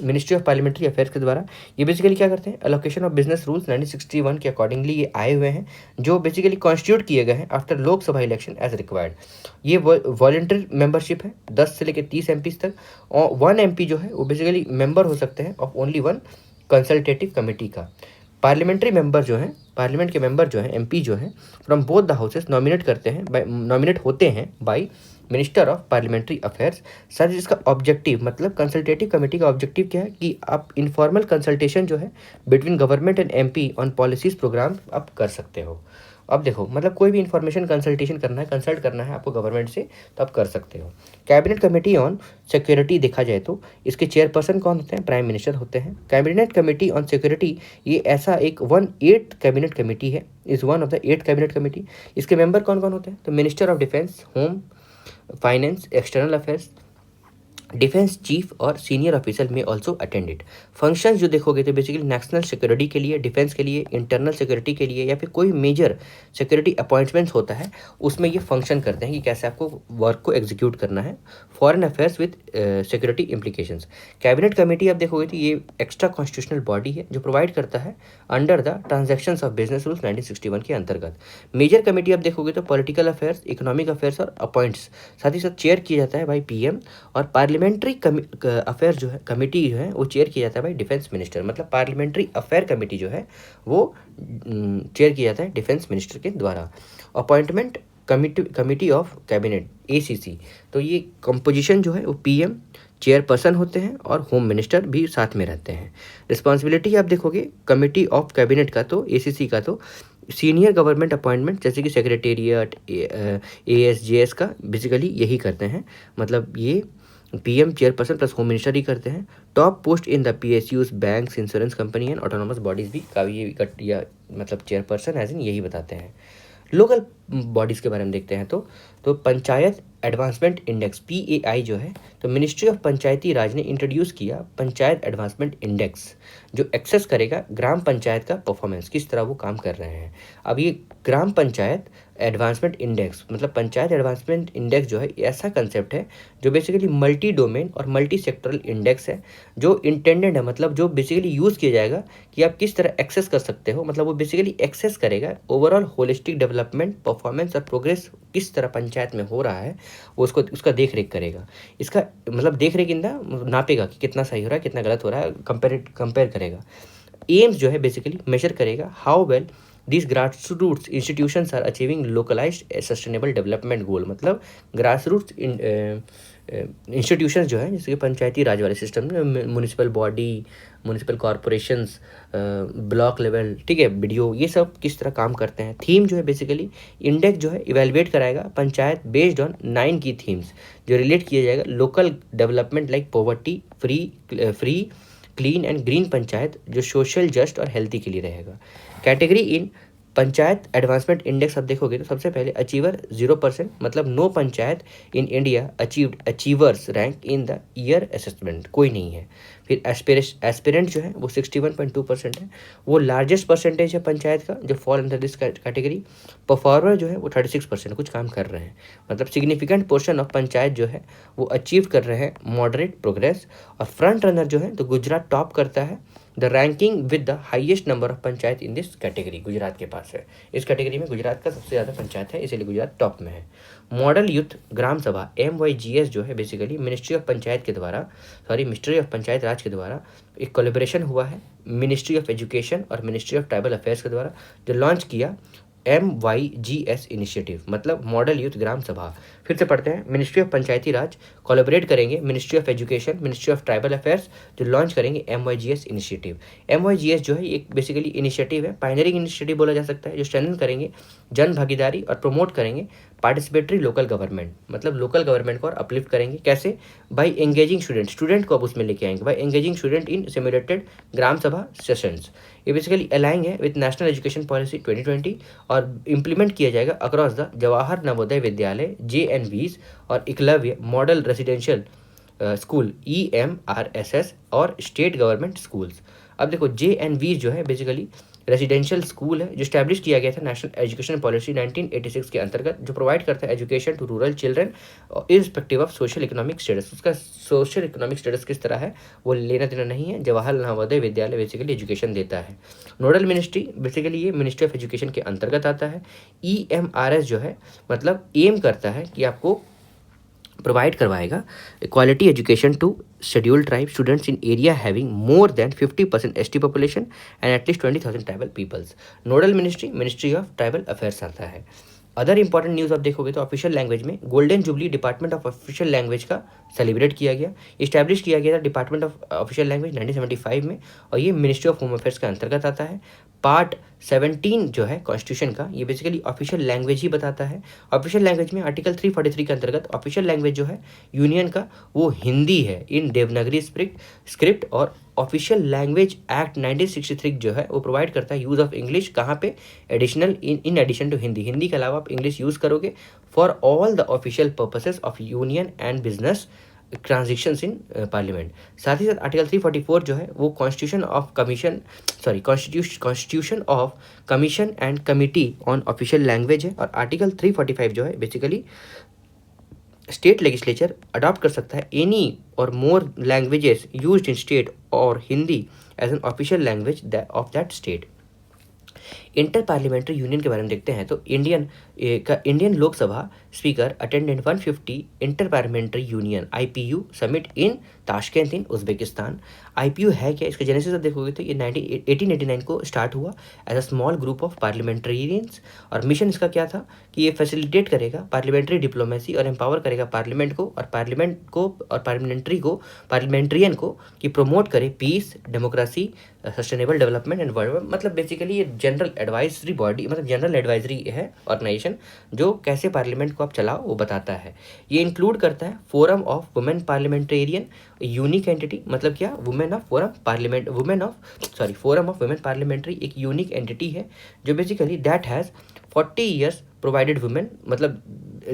ministry of parliamentary affairs के द्वारा। ये बेसिकली क्या करते हैं, एलोकेशन ऑफ बिजनेस रूल्स 1961 के अकॉर्डिंगली ये आए हुए हैं, जो बेसिकली कॉन्स्टिट्यूट किए गए हैं after Lok Sabha election as required. ये वॉलंटरी मेंबरशिप है 10 से लेकर 30 एमपी तक, और 1 एमपी जो है वो बेसिकली मेंबर हो सकते हैं ऑफ ओनली 1 कंसल्टेटिव कमेटी का। पार्लियामेंट्री मेंबर जो हैं, पार्लियामेंट के मेंबर जो हैं, एमपी जो हैं, from both the houses nominate होते हैं by minister of parliamentary affairs. Sir इसका ऑब्जेक्टिव, मतलब कंसल्टेटिव कमेटी का ऑब्जेक्टिव क्या है कि आप इनफॉर्मल कंसल्टेशन जो है between government and MP on policies programme आप कर सकते हो। अब देखो, मतलब कोई भी इंफॉर्मेशन कंसल्टेशन करना है, कंसल्ट करना है आपको गवर्नमेंट से, तो आप कर सकते हो। कैबिनेट कमेटी ऑन सिक्योरिटी देखा जाए तो इसके चेयरपर्सन कौन होते हैं, प्राइम मिनिस्टर होते हैं। कैबिनेट कमेटी ऑन सिक्योरिटी ये ऐसा एक 1/8 कैबिनेट कमेटी है, is one of the 8 cabinet committee. इसके मेंबर कौन कौन होते हैं, तो minister of defence, home, finance, external affairs, defence chief और सीनियर ऑफिसर में ऑल्सो अटेंडेड। फंक्शंस जो देखोगे तो बेसिकली नेशनल सिक्योरिटी के लिए, डिफेंस के लिए, इंटरनल सिक्योरिटी के लिए, या फिर कोई मेजर सिक्योरिटी अपॉइंटमेंट्स होता है उसमें ये फंक्शन करते हैं कि कैसे आपको वर्क को एग्जीक्यूट करना है। Foreign affairs with security implications. Cabinet committee आप देखोगे तो ये एक्स्ट्रा कॉन्स्टिट्यूशनल बॉडी है जो प्रोवाइड करता है under the transactions of business rules 1961 के अंतर्गत। मेजर कमेटी आप देखोगे तो पॉलिटिकल अफेयर्स, इकोनॉमिक अफेयर्स और अपॉइंट्स, साथ ही साथ चेयर किया जाता है बाई पीएम। और पार्लियामेंट्री अफेयर जो है कमेटी जो है वो चेयर किया जाता है बाई डिफेंस मिनिस्टर, मतलब पार्लियामेंट्री अफेयर कमेटी जो है वो चेयर किया जाता है डिफेंस मिनिस्टर के द्वारा। Appointment committee of cabinet ACC, तो ये कंपोजिशन जो है वो पीएम चेयरपर्सन होते हैं और होम मिनिस्टर भी साथ में रहते हैं। रिस्पॉन्सिबिलिटी आप देखोगे कमिटी ऑफ कैबिनेट का तो एसीसी का तो सीनियर गवर्नमेंट अपॉइंटमेंट जैसे कि सेक्रेटेरिएट, एएसजेएस का बेसिकली यही करते हैं, मतलब ये PM chairperson plus home minister ही करते हैं। Top post in the PSUs, banks, insurance company and autonomous bodies भी का ये या मतलब चेयरपर्सन एज इन यही बताते हैं। लोकल बॉडीज़ के बारे में देखते हैं तो पंचायत एडवांसमेंट इंडेक्स पीएआई जो है, तो मिनिस्ट्री ऑफ पंचायती राज ने इंट्रोड्यूस किया पंचायत एडवांसमेंट इंडेक्स, जो एक्सेस करेगा ग्राम पंचायत का परफॉर्मेंस, किस तरह वो काम कर रहे हैं। अब ये ग्राम पंचायत एडवांसमेंट इंडेक्स, मतलब पंचायत एडवांसमेंट इंडेक्स जो है ऐसा कंसेप्ट है जो बेसिकली मल्टी डोमेन और मल्टी सेक्टरल इंडेक्स है, जो इंटेंडेड है, मतलब जो बेसिकली यूज़ किया जाएगा कि आप किस तरह एक्सेस कर सकते हो, मतलब वो बेसिकली एक्सेस करेगा ओवरऑल होलिस्टिक डेवलपमेंट, परफॉर्मेंस और प्रोग्रेस किस तरह पंचायत में हो रहा है, वो उसका देख रेख करेगा। इसका मतलब देख रेख इंदा नापेगा कि कितना सही हो रहा है, कितना गलत हो रहा है, कंपेयर करेगा। एम्स जो है बेसिकली मेजर करेगा how well these grassroots institutions are achieving localized sustainable development goal, मतलब grassroots इंस्टीट्यूशंस जो है जैसे कि पंचायती राज वाले सिस्टम में municipal body, municipal corporations, block level, ठीक है, बीडीओ, ये सब किस तरह काम करते हैं। थीम जो है बेसिकली इंडेक्स जो है इवेलुएट कराएगा पंचायत बेस्ड ऑन 9 की थीम्स जो रिलेट किया जाएगा local development like poverty, free clean and green panchayat, जो सोशल जस्ट और हेल्थी के लिए रहेगा। Category in panchayat advancement index आप देखोगे तो सबसे पहले अचीवर 0%, मतलब no panchayat in India achieved achievers rank in the year assessment, कोई नहीं है। फिर एस्पिरेंट जो है वो 61.2% है, वो लार्जेस्ट परसेंटेज है पंचायत का जो fall under this category. Performer जो है वो 36% कुछ काम कर रहे हैं, मतलब सिग्निफिकेंट पोर्शन ऑफ पंचायत जो है वो अचीव कर रहे हैं मॉडरेट प्रोग्रेस। और फ्रंट रनर जो है तो गुजरात टॉप करता है the ranking with the highest number of panchayat in this category, Gujarat के पास है। इस कैटेगरी में गुजरात का सबसे ज़्यादा पंचायत है, इसीलिए गुजरात टॉप में है। मॉडल यूथ ग्राम सभा MYGS जो है basically ministry of Panchayat Raj के द्वारा एक कोलैबोरेशन हुआ है मिनिस्ट्री ऑफ एजुकेशन और मिनिस्ट्री ऑफ ट्राइबल अफेयर्स के द्वारा, जो लॉन्च किया MYGS इनिशिएटिव, मतलब मॉडल यूथ ग्राम सभा। फिर से पढ़ते हैं, ministry of Panchayati Raj collaborate करेंगे ministry of education, ministry of tribal affairs, जो लॉन्च करेंगे MYGS इनिशिएटिव। MYGS जो है एक बेसिकली इनिशिएटिव है, पायनियरिंग इनिशिएटिव बोला जा सकता है, जो स्ट्रेंथन करेंगे जन भागीदारी और प्रमोट करेंगे पार्टिसिपेटरी लोकल गवर्नमेंट, मतलब लोकल गवर्नमेंट को और अपलिफ्ट करेंगे। कैसे? बाई एंगेजिंग स्टूडेंट को अब उसमें लेके आएंगे, by engaging student in simulated gram sabha sessions. ये बेसिकली अलाइंग है विद नेशनल एजुकेशन पॉलिसी 2020 और इम्प्लीमेंट किया जाएगा across the Jawahar Navodaya Vidyalaya JNVs और Eklavya model residential school EMRSS और स्टेट गवर्नमेंट स्कूल्स। अब देखो JNVs जो है बेसिकली रेजिडेंशियल स्कूल है, जो स्टैब्लिश किया गया था नेशनल एजुकेशन पॉलिसी 1986 के अंतर्गत, जो प्रोवाइड करता है education to rural children irrespective of social economic status. उसका सोशल इकोनॉमिक स्टेटस किस तरह है वो लेना देना नहीं है, जवाहर नवोदय विद्यालय बेसिकली एजुकेशन देता है। नोडल मिनिस्ट्री बेसिकली ये मिनिस्ट्री ऑफ एजुकेशन के अंतर्गत आता है। EMRS जो है मतलब एम करता है कि आपको प्रोवाइड करवाएगा quality education to scheduled tribe students in area having more than 50% ST population and at least 20,000 tribal peoples. Nodal ministry of tribal affairs आता है। अदर इंपॉर्टेंट न्यूज़ आप देखोगे तो ऑफिशियल लैंग्वेज में golden jubilee department of official language का celebrate किया गया, establish किया गया था डिपार्टमेंट ऑफ ऑफिशियल लैंग्वेज 1975 में, और ये मिनिस्ट्री ऑफ होम अफेयर्स के अंतर्गत आता है। पार्ट 17 जो है कॉन्स्टिट्यूशन का, ये बेसिकली ऑफिशियल लैंग्वेज ही बताता है। ऑफिशियल लैंग्वेज में आर्टिकल 343 के अंतर्गत ऑफिशियल लैंग्वेज जो है यूनियन का वो हिंदी है इन देवनागरी स्क्रिप्ट, और ऑफिशियल लैंग्वेज एक्ट 1963 जो है वो प्रोवाइड करता है यूज़ ऑफ इंग्लिश कहाँ पे, additional in addition to Hindi के अलावा आप इंग्लिश यूज़ करोगे for all the official purposes of union and business transactions in parliament. साथ ही साथ आर्टिकल 344 जो है वो constitution of commission and committee on official language है, और आर्टिकल 345 जो है बेसिकली स्टेट लेजिस्लेचर अडॉप्ट कर सकता है एनी और more languages used in state और Hindi as an official language of that state. Inter parliamentary union के बारे में देखते हैं तो Indian Lok Sabha speaker attended 150 inter parliamentary union IPU summit in Tashkent in Uzbekistan. IPU है क्या, इसका जेनेसिस आप देखोगे तो ये 1889 को स्टार्ट हुआ as a small group of parliamentarians, और मिशन इसका क्या था कि ये फैसिलिटेट करेगा पार्लियामेंट्री डिप्लोमेसी और एम्पावर करेगा पार्लियामेंट को और पार्लियामेंट्रियन को कि प्रमोट करे peace, democracy, sustainable development and world. मतलब बेसिकली ये जनरल एडवाइजरी बॉडी, मतलब जनरल एडवाइजरी है ऑर्गेनाइजेशन, जो कैसे पार्लियामेंट को आप चलाओ वो बताता है। ये इंक्लूड करता है forum of women parliamentarian, unique entity, मतलब क्या, फोरम ऑफ वुमेन पार्लियामेंट्री एक यूनिक एंटिटी है जो basically that has 40 years provided women, मतलब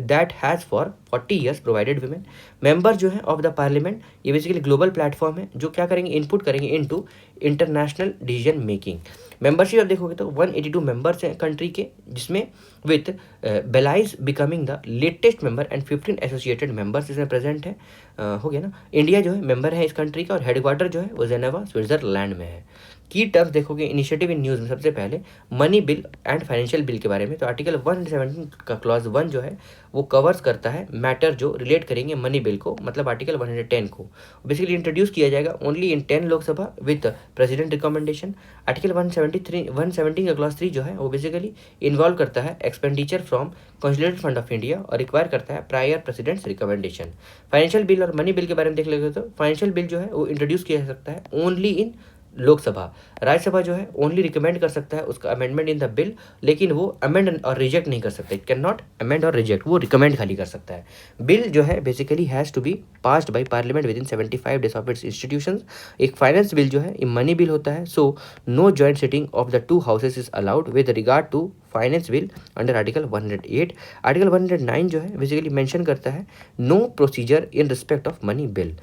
that has for 40 years provided women member जो है ऑफ द पार्लियामेंट। ये बेसिकली ग्लोबल प्लेटफॉर्म है जो क्या करेंगे, इनपुट करेंगे into international decision making. Membership आप देखोगे तो 182 मेंबर्स हैं कंट्री के, जिसमें with Belize becoming the latest member and 15 associated members इसमें प्रेजेंट है। हो गया ना। इंडिया जो है मेंबर है इस कंट्री का, और हेडक्वार्टर जो है वो जेनेवा स्विट्जरलैंड में है। की टर्म्स देखोगे इनिशिएटिव इन न्यूज़ में सबसे पहले money bill and financial bill के बारे में, तो आर्टिकल 117 का क्लॉज 1 जो है वो कवर्स करता है मैटर जो रिलेट करेंगे मनी बिल को, मतलब आर्टिकल 110 को बेसिकली इंट्रोड्यूस किया जाएगा only in 10 Lok Sabha with president recommendation. Article 117 का क्लॉज 3 जो है वो बेसिकली इन्वॉल्व करता है expenditure from consolidated fund of India और रिक्वायर करता है prior president's recommendation. Financial bill और मनी बिल के बारे में देख लेते तो फाइनेंशियल बिल जो है वो इंट्रोड्यूस किया जा सकता है ओनली इन लोकसभा। राज्यसभा जो है ओनली रिकमेंड कर सकता है उसका अमेंडमेंट इन द बिल, लेकिन वो अमेंड और रिजेक्ट नहीं कर सकता, इट कैन नॉट अमेंड और रिजेक्ट, वो रिकमेंड खाली कर सकता है। बिल जो है basically has to be passed by parliament within 75 days of its institutions. एक फाइनेंस बिल जो है ये मनी बिल होता है, so no joint sitting of the two houses is allowed with regard to finance bill under article 108। Article 109 जो है basically mention करता है no procedure in respect of money bill.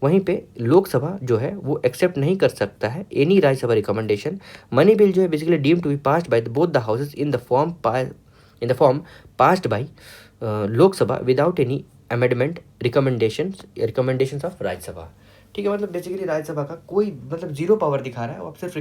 वहीं पे लोकसभा जो है वो एक्सेप्ट नहीं कर सकता है any Rajya Sabha recommendation. Money bill जो है basically deem to be passed by both the houses in the form passed by Lok Sabha without any amendment recommendations of Rajya Sabha. ठीक है, मतलब बेसिकली राज्यसभा का कोई मतलब जीरो पावर दिखा रहा है, वो आप सिर्फ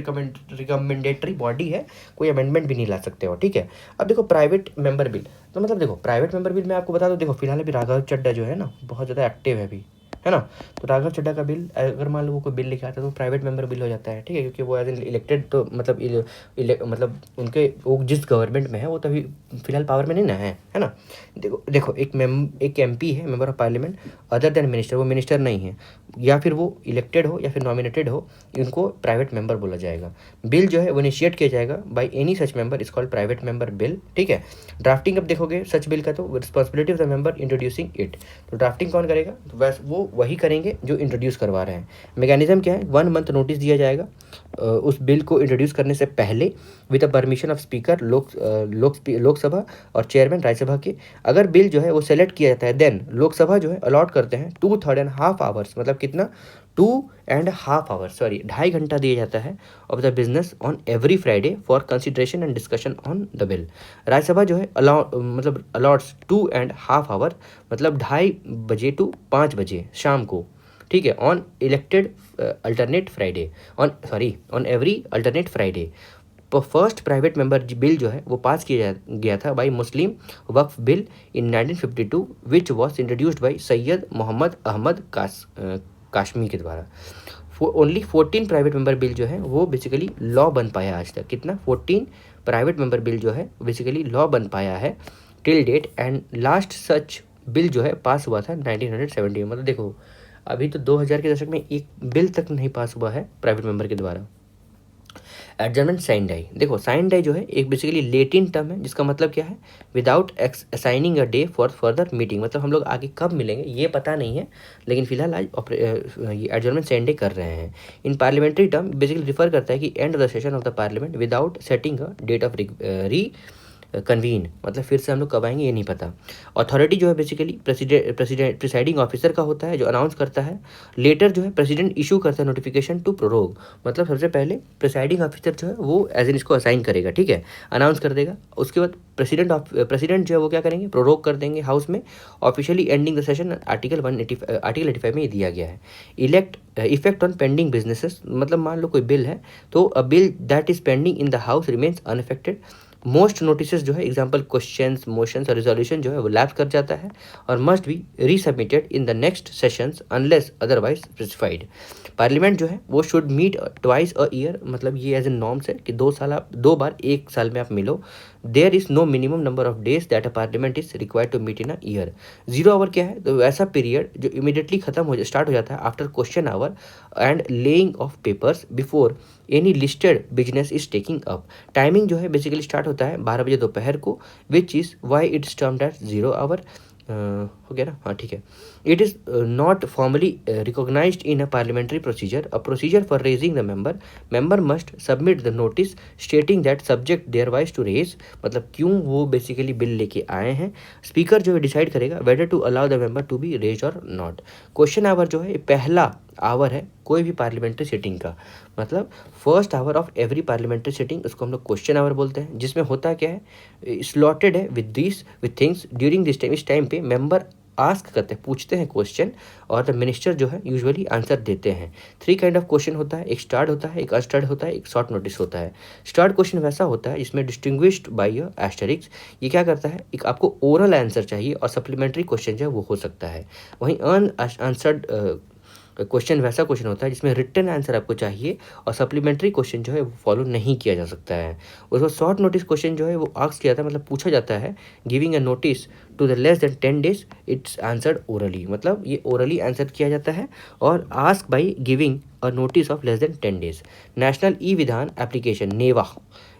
रिकमेंडेटरी बॉडी है, कोई अमेंडमेंट भी नहीं ला सकते हो। ठीक है, अब देखो प्राइवेट मेंबर बिल, तो मतलब देखो प्राइवेट मेंबर बिल मैं आपको बता दूं, देखो फिलहाल अभी राघव चड्डा जो है ना बहुत ज़्यादा एक्टिव है अभी, है ना। तो राघव चड्ढा का बिल, अगर मान लो वो कोई बिल लेके आता है तो प्राइवेट मेंबर बिल हो जाता है, ठीक है, क्योंकि वो एज एन इलेक्टेड, तो मतलब उनके वो जिस गवर्नमेंट में है वो तभी फिलहाल पावर में नहीं ना है ना। देखो एक एमपी है, member of parliament, other than minister, वो मिनिस्टर नहीं है, या फिर वो इलेक्टेड हो या फिर नॉमिनेटेड हो, इनको प्राइवेट मेंबर बोला जाएगा। बिल जो है वो इनिशिएट किया जाएगा by any such member is called private member bill, ठीक है। ड्राफ्टिंग अब देखोगे सच बिल का तो responsibility of the member introducing it, तो ड्राफ्टिंग कौन करेगा, तो वैसे वो वही करेंगे जो इंट्रोड्यूस करवा रहे हैं। मैकेनिज्म क्या है, 1 मंथ नोटिस दिया जाएगा उस बिल को इंट्रोड्यूस करने से पहले, with the permission of speaker Lok Sabha और चेयरमैन राज्यसभा के। अगर बिल जो है वो सेलेक्ट किया जाता है, देन लोकसभा जो है अलॉट करते हैं 2.5 आवर्स, मतलब कितना, 2.5 आवर्स, सॉरी 2.5 घंटा दिया जाता है of the business on every Friday for consideration and discussion on the bill. Rajya Sabha जो है अलॉट्स 2.5 आवर, मतलब 2:30 बजे टू 5 बजे शाम को, ठीक है, on elected alternate Friday, on every alternate Friday. First private member bill जो है वो पास किया गया था by Muslim Waqf bill in 1952 which was introduced by Syed Mohammad Ahmed Kashmi के द्वारा। ओनली 14 प्राइवेट मेंबर बिल जो है वो बेसिकली लॉ बन पाया आज तक। कितना, 14 प्राइवेट मेंबर बिल जो है बेसिकली लॉ बन पाया है till date, and last such bill जो है पास हुआ था 1970 में। मतलब देखो अभी तो 2000 के दशक में एक बिल तक नहीं पास हुआ है प्राइवेट मेंबर के द्वारा। एडजर्नमेंट साइन डाई, देखो साइन डाई जो है एक बेसिकली लेटिन टर्म है, जिसका मतलब क्या है, without assigning a day for further meeting, मतलब हम लोग आगे कब मिलेंगे ये पता नहीं है, लेकिन फिलहाल आज ये एडजर्नमेंट साइन डे कर रहे हैं। In parliamentary term basically refer करता है कि end of the session of the parliament without setting a date of reconvene, मतलब फिर से हम लोग कब आएंगे ये नहीं पता। अथॉरिटी जो है बेसिकली प्रिसाइडिंग ऑफिसर का होता है जो अनाउंस करता है। लेटर जो है प्रेसिडेंट इशू करता है नोटिफिकेशन टू प्रोरोग, मतलब सबसे पहले प्रिसाइडिंग ऑफिसर जो है वो एज एन इसको असाइन करेगा, ठीक है, अनाउंस कर देगा। उसके बाद प्रेसिडेंट जो है वो क्या करेंगे, प्रोरोग कर देंगे हाउस में, officially ending the session article 85 में ये दिया गया है। इफेक्ट ऑन पेंडिंग बिजनेसेस, मतलब मान लो कोई बिल है तो a bill that is pending in the house remains unaffected. Most notice जो है एग्जाम्पल क्वेश्चंस, मोशंस और रिजोल्यूशन जो है वो लैप्स कर जाता है और must be resubmitted in the next sessions unless otherwise specified. Parliament जो है वो should meet twice a year, मतलब ये एज ए नॉर्म्स है कि 2 बार एक साल में आप मिलो। There is no minimum number of days that a parliament is required to meet in a year. 0 hour क्या है, तो ऐसा पीरियड जो इमीडिएटली स्टार्ट हो जाता है after question our and laying of papers before any listed business is taking up. Timing जो है बेसिकली स्टार्ट होता है 12 बजे दोपहर को, which is why it's termed at 0 hour. हो गया ना, हाँ ठीक है। It is not formally recognised in a parliamentary procedure. A procedure for raising the member must submit the notice stating that subject their wise to raise, मतलब क्यों वो basically bill लेके आए हैं। स्पीकर जो है डिसाइड करेगा whether to allow the member to be raise और नॉट। क्वेश्चन आवर जो है ये पहला आवर है कोई भी पार्लियामेंट्री सिटिंग का, मतलब first hour of every parliamentary sitting, उसको हम लोग क्वेश्चन आवर बोलते हैं, जिसमें होता क्या है, स्लॉटेड है with things during this time. इस टाइम पे मेंबर आस्क करते हैं, पूछते हैं क्वेश्चन, और द मिनिस्टर जो है यूजुअली आंसर देते हैं। 3 काइंड ऑफ क्वेश्चन होता है, एक स्टार्ट होता है, एक अनस्टार्ट होता है, एक शॉर्ट नोटिस होता है। स्टार्ट क्वेश्चन वैसा होता है जिसमें डिस्टिंग्विश्ड बाय एस्टेरिक्स, ये क्या करता है, एक आपको ओरल आंसर चाहिए और सप्लीमेंट्री क्वेश्चन जो है वो हो सकता है। वहीं अनआंसर्ड क्वेश्चन वैसा क्वेश्चन होता है जिसमें रिटन आंसर आपको चाहिए और सप्लीमेंट्री क्वेश्चन जो है वो फॉलो नहीं किया जा सकता है। उसको शॉर्ट नोटिस क्वेश्चन जो है वो आस्क किया जाता है, मतलब पूछा जाता है, giving a notice to the less than 10 days it's answered orally, मतलब ये ओरली आंसर किया जाता है और ask by giving a notice of less than 10 days। National e Vidhan application NeVA,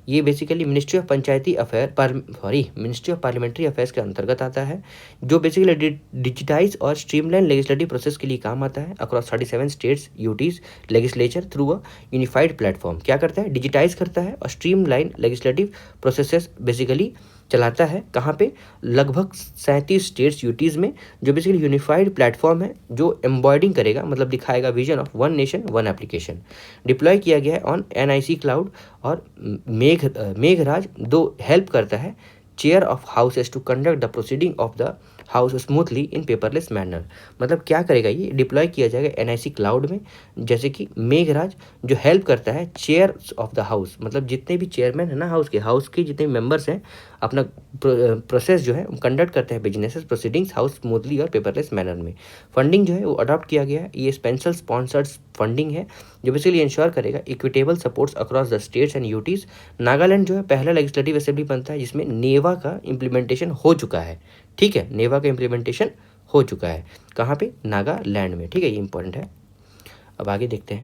ये basically ministry of ministry of parliamentary affairs के अंतर्गत आता है, जो बेसिकली डिजिटाइज और स्ट्रीमलाइन लेजिस्लेटिव प्रोसेस के लिए काम आता है across 37 states UTs legislature through a unified platform. क्या करता है, डिजिटाइज करता है और स्ट्रीमलाइन लेजिस्लेटिव प्रोसेसेस बेसिकली चलाता है, कहाँ पे, लगभग 37 स्टेट्स यूटीज़ में, जो बेसिकली यूनिफाइड प्लेटफॉर्म है जो एम्बॉयडिंग करेगा, मतलब दिखाएगा vision of one nation one application. Deploy किया गया है ऑन NIC क्लाउड और मेघराज, दो हेल्प करता है chair of houses to conduct the proceeding of the house smoothly in paperless manner. मतलब क्या करेगा, ये डिप्लॉय किया जाएगा NIC क्लाउड में, जैसे कि मेघराज जो हेल्प करता है चेयर ऑफ द हाउस, मतलब जितने भी चेयरमैन है ना हाउस के जितने भी मेंबर्स हैं, अपना प्रोसेस जो है कंडक्ट करते हैं बिजनेसेस प्रोसीडिंग्स हाउस स्मूथली और पेपरलेस मैनर में। फंडिंग जो है वो अडॉप्ट किया गया है, ये स्पेंशल स्पॉन्सर्ड फंडिंग है जो बेसिकली इंश्योर करेगा equitable supports across the states and UTs. Nagaland जो है पहला लेजिस्लेटिव असेंबली बनता है जिसमें नेवा का इम्प्लीमेंटेशन हो चुका है, ठीक है, नेवा का इम्प्लीमेंटेशन हो चुका है कहाँ पे, नागालैंड में, ठीक है, ये इंपॉर्टेंट है। अब आगे देखते हैं।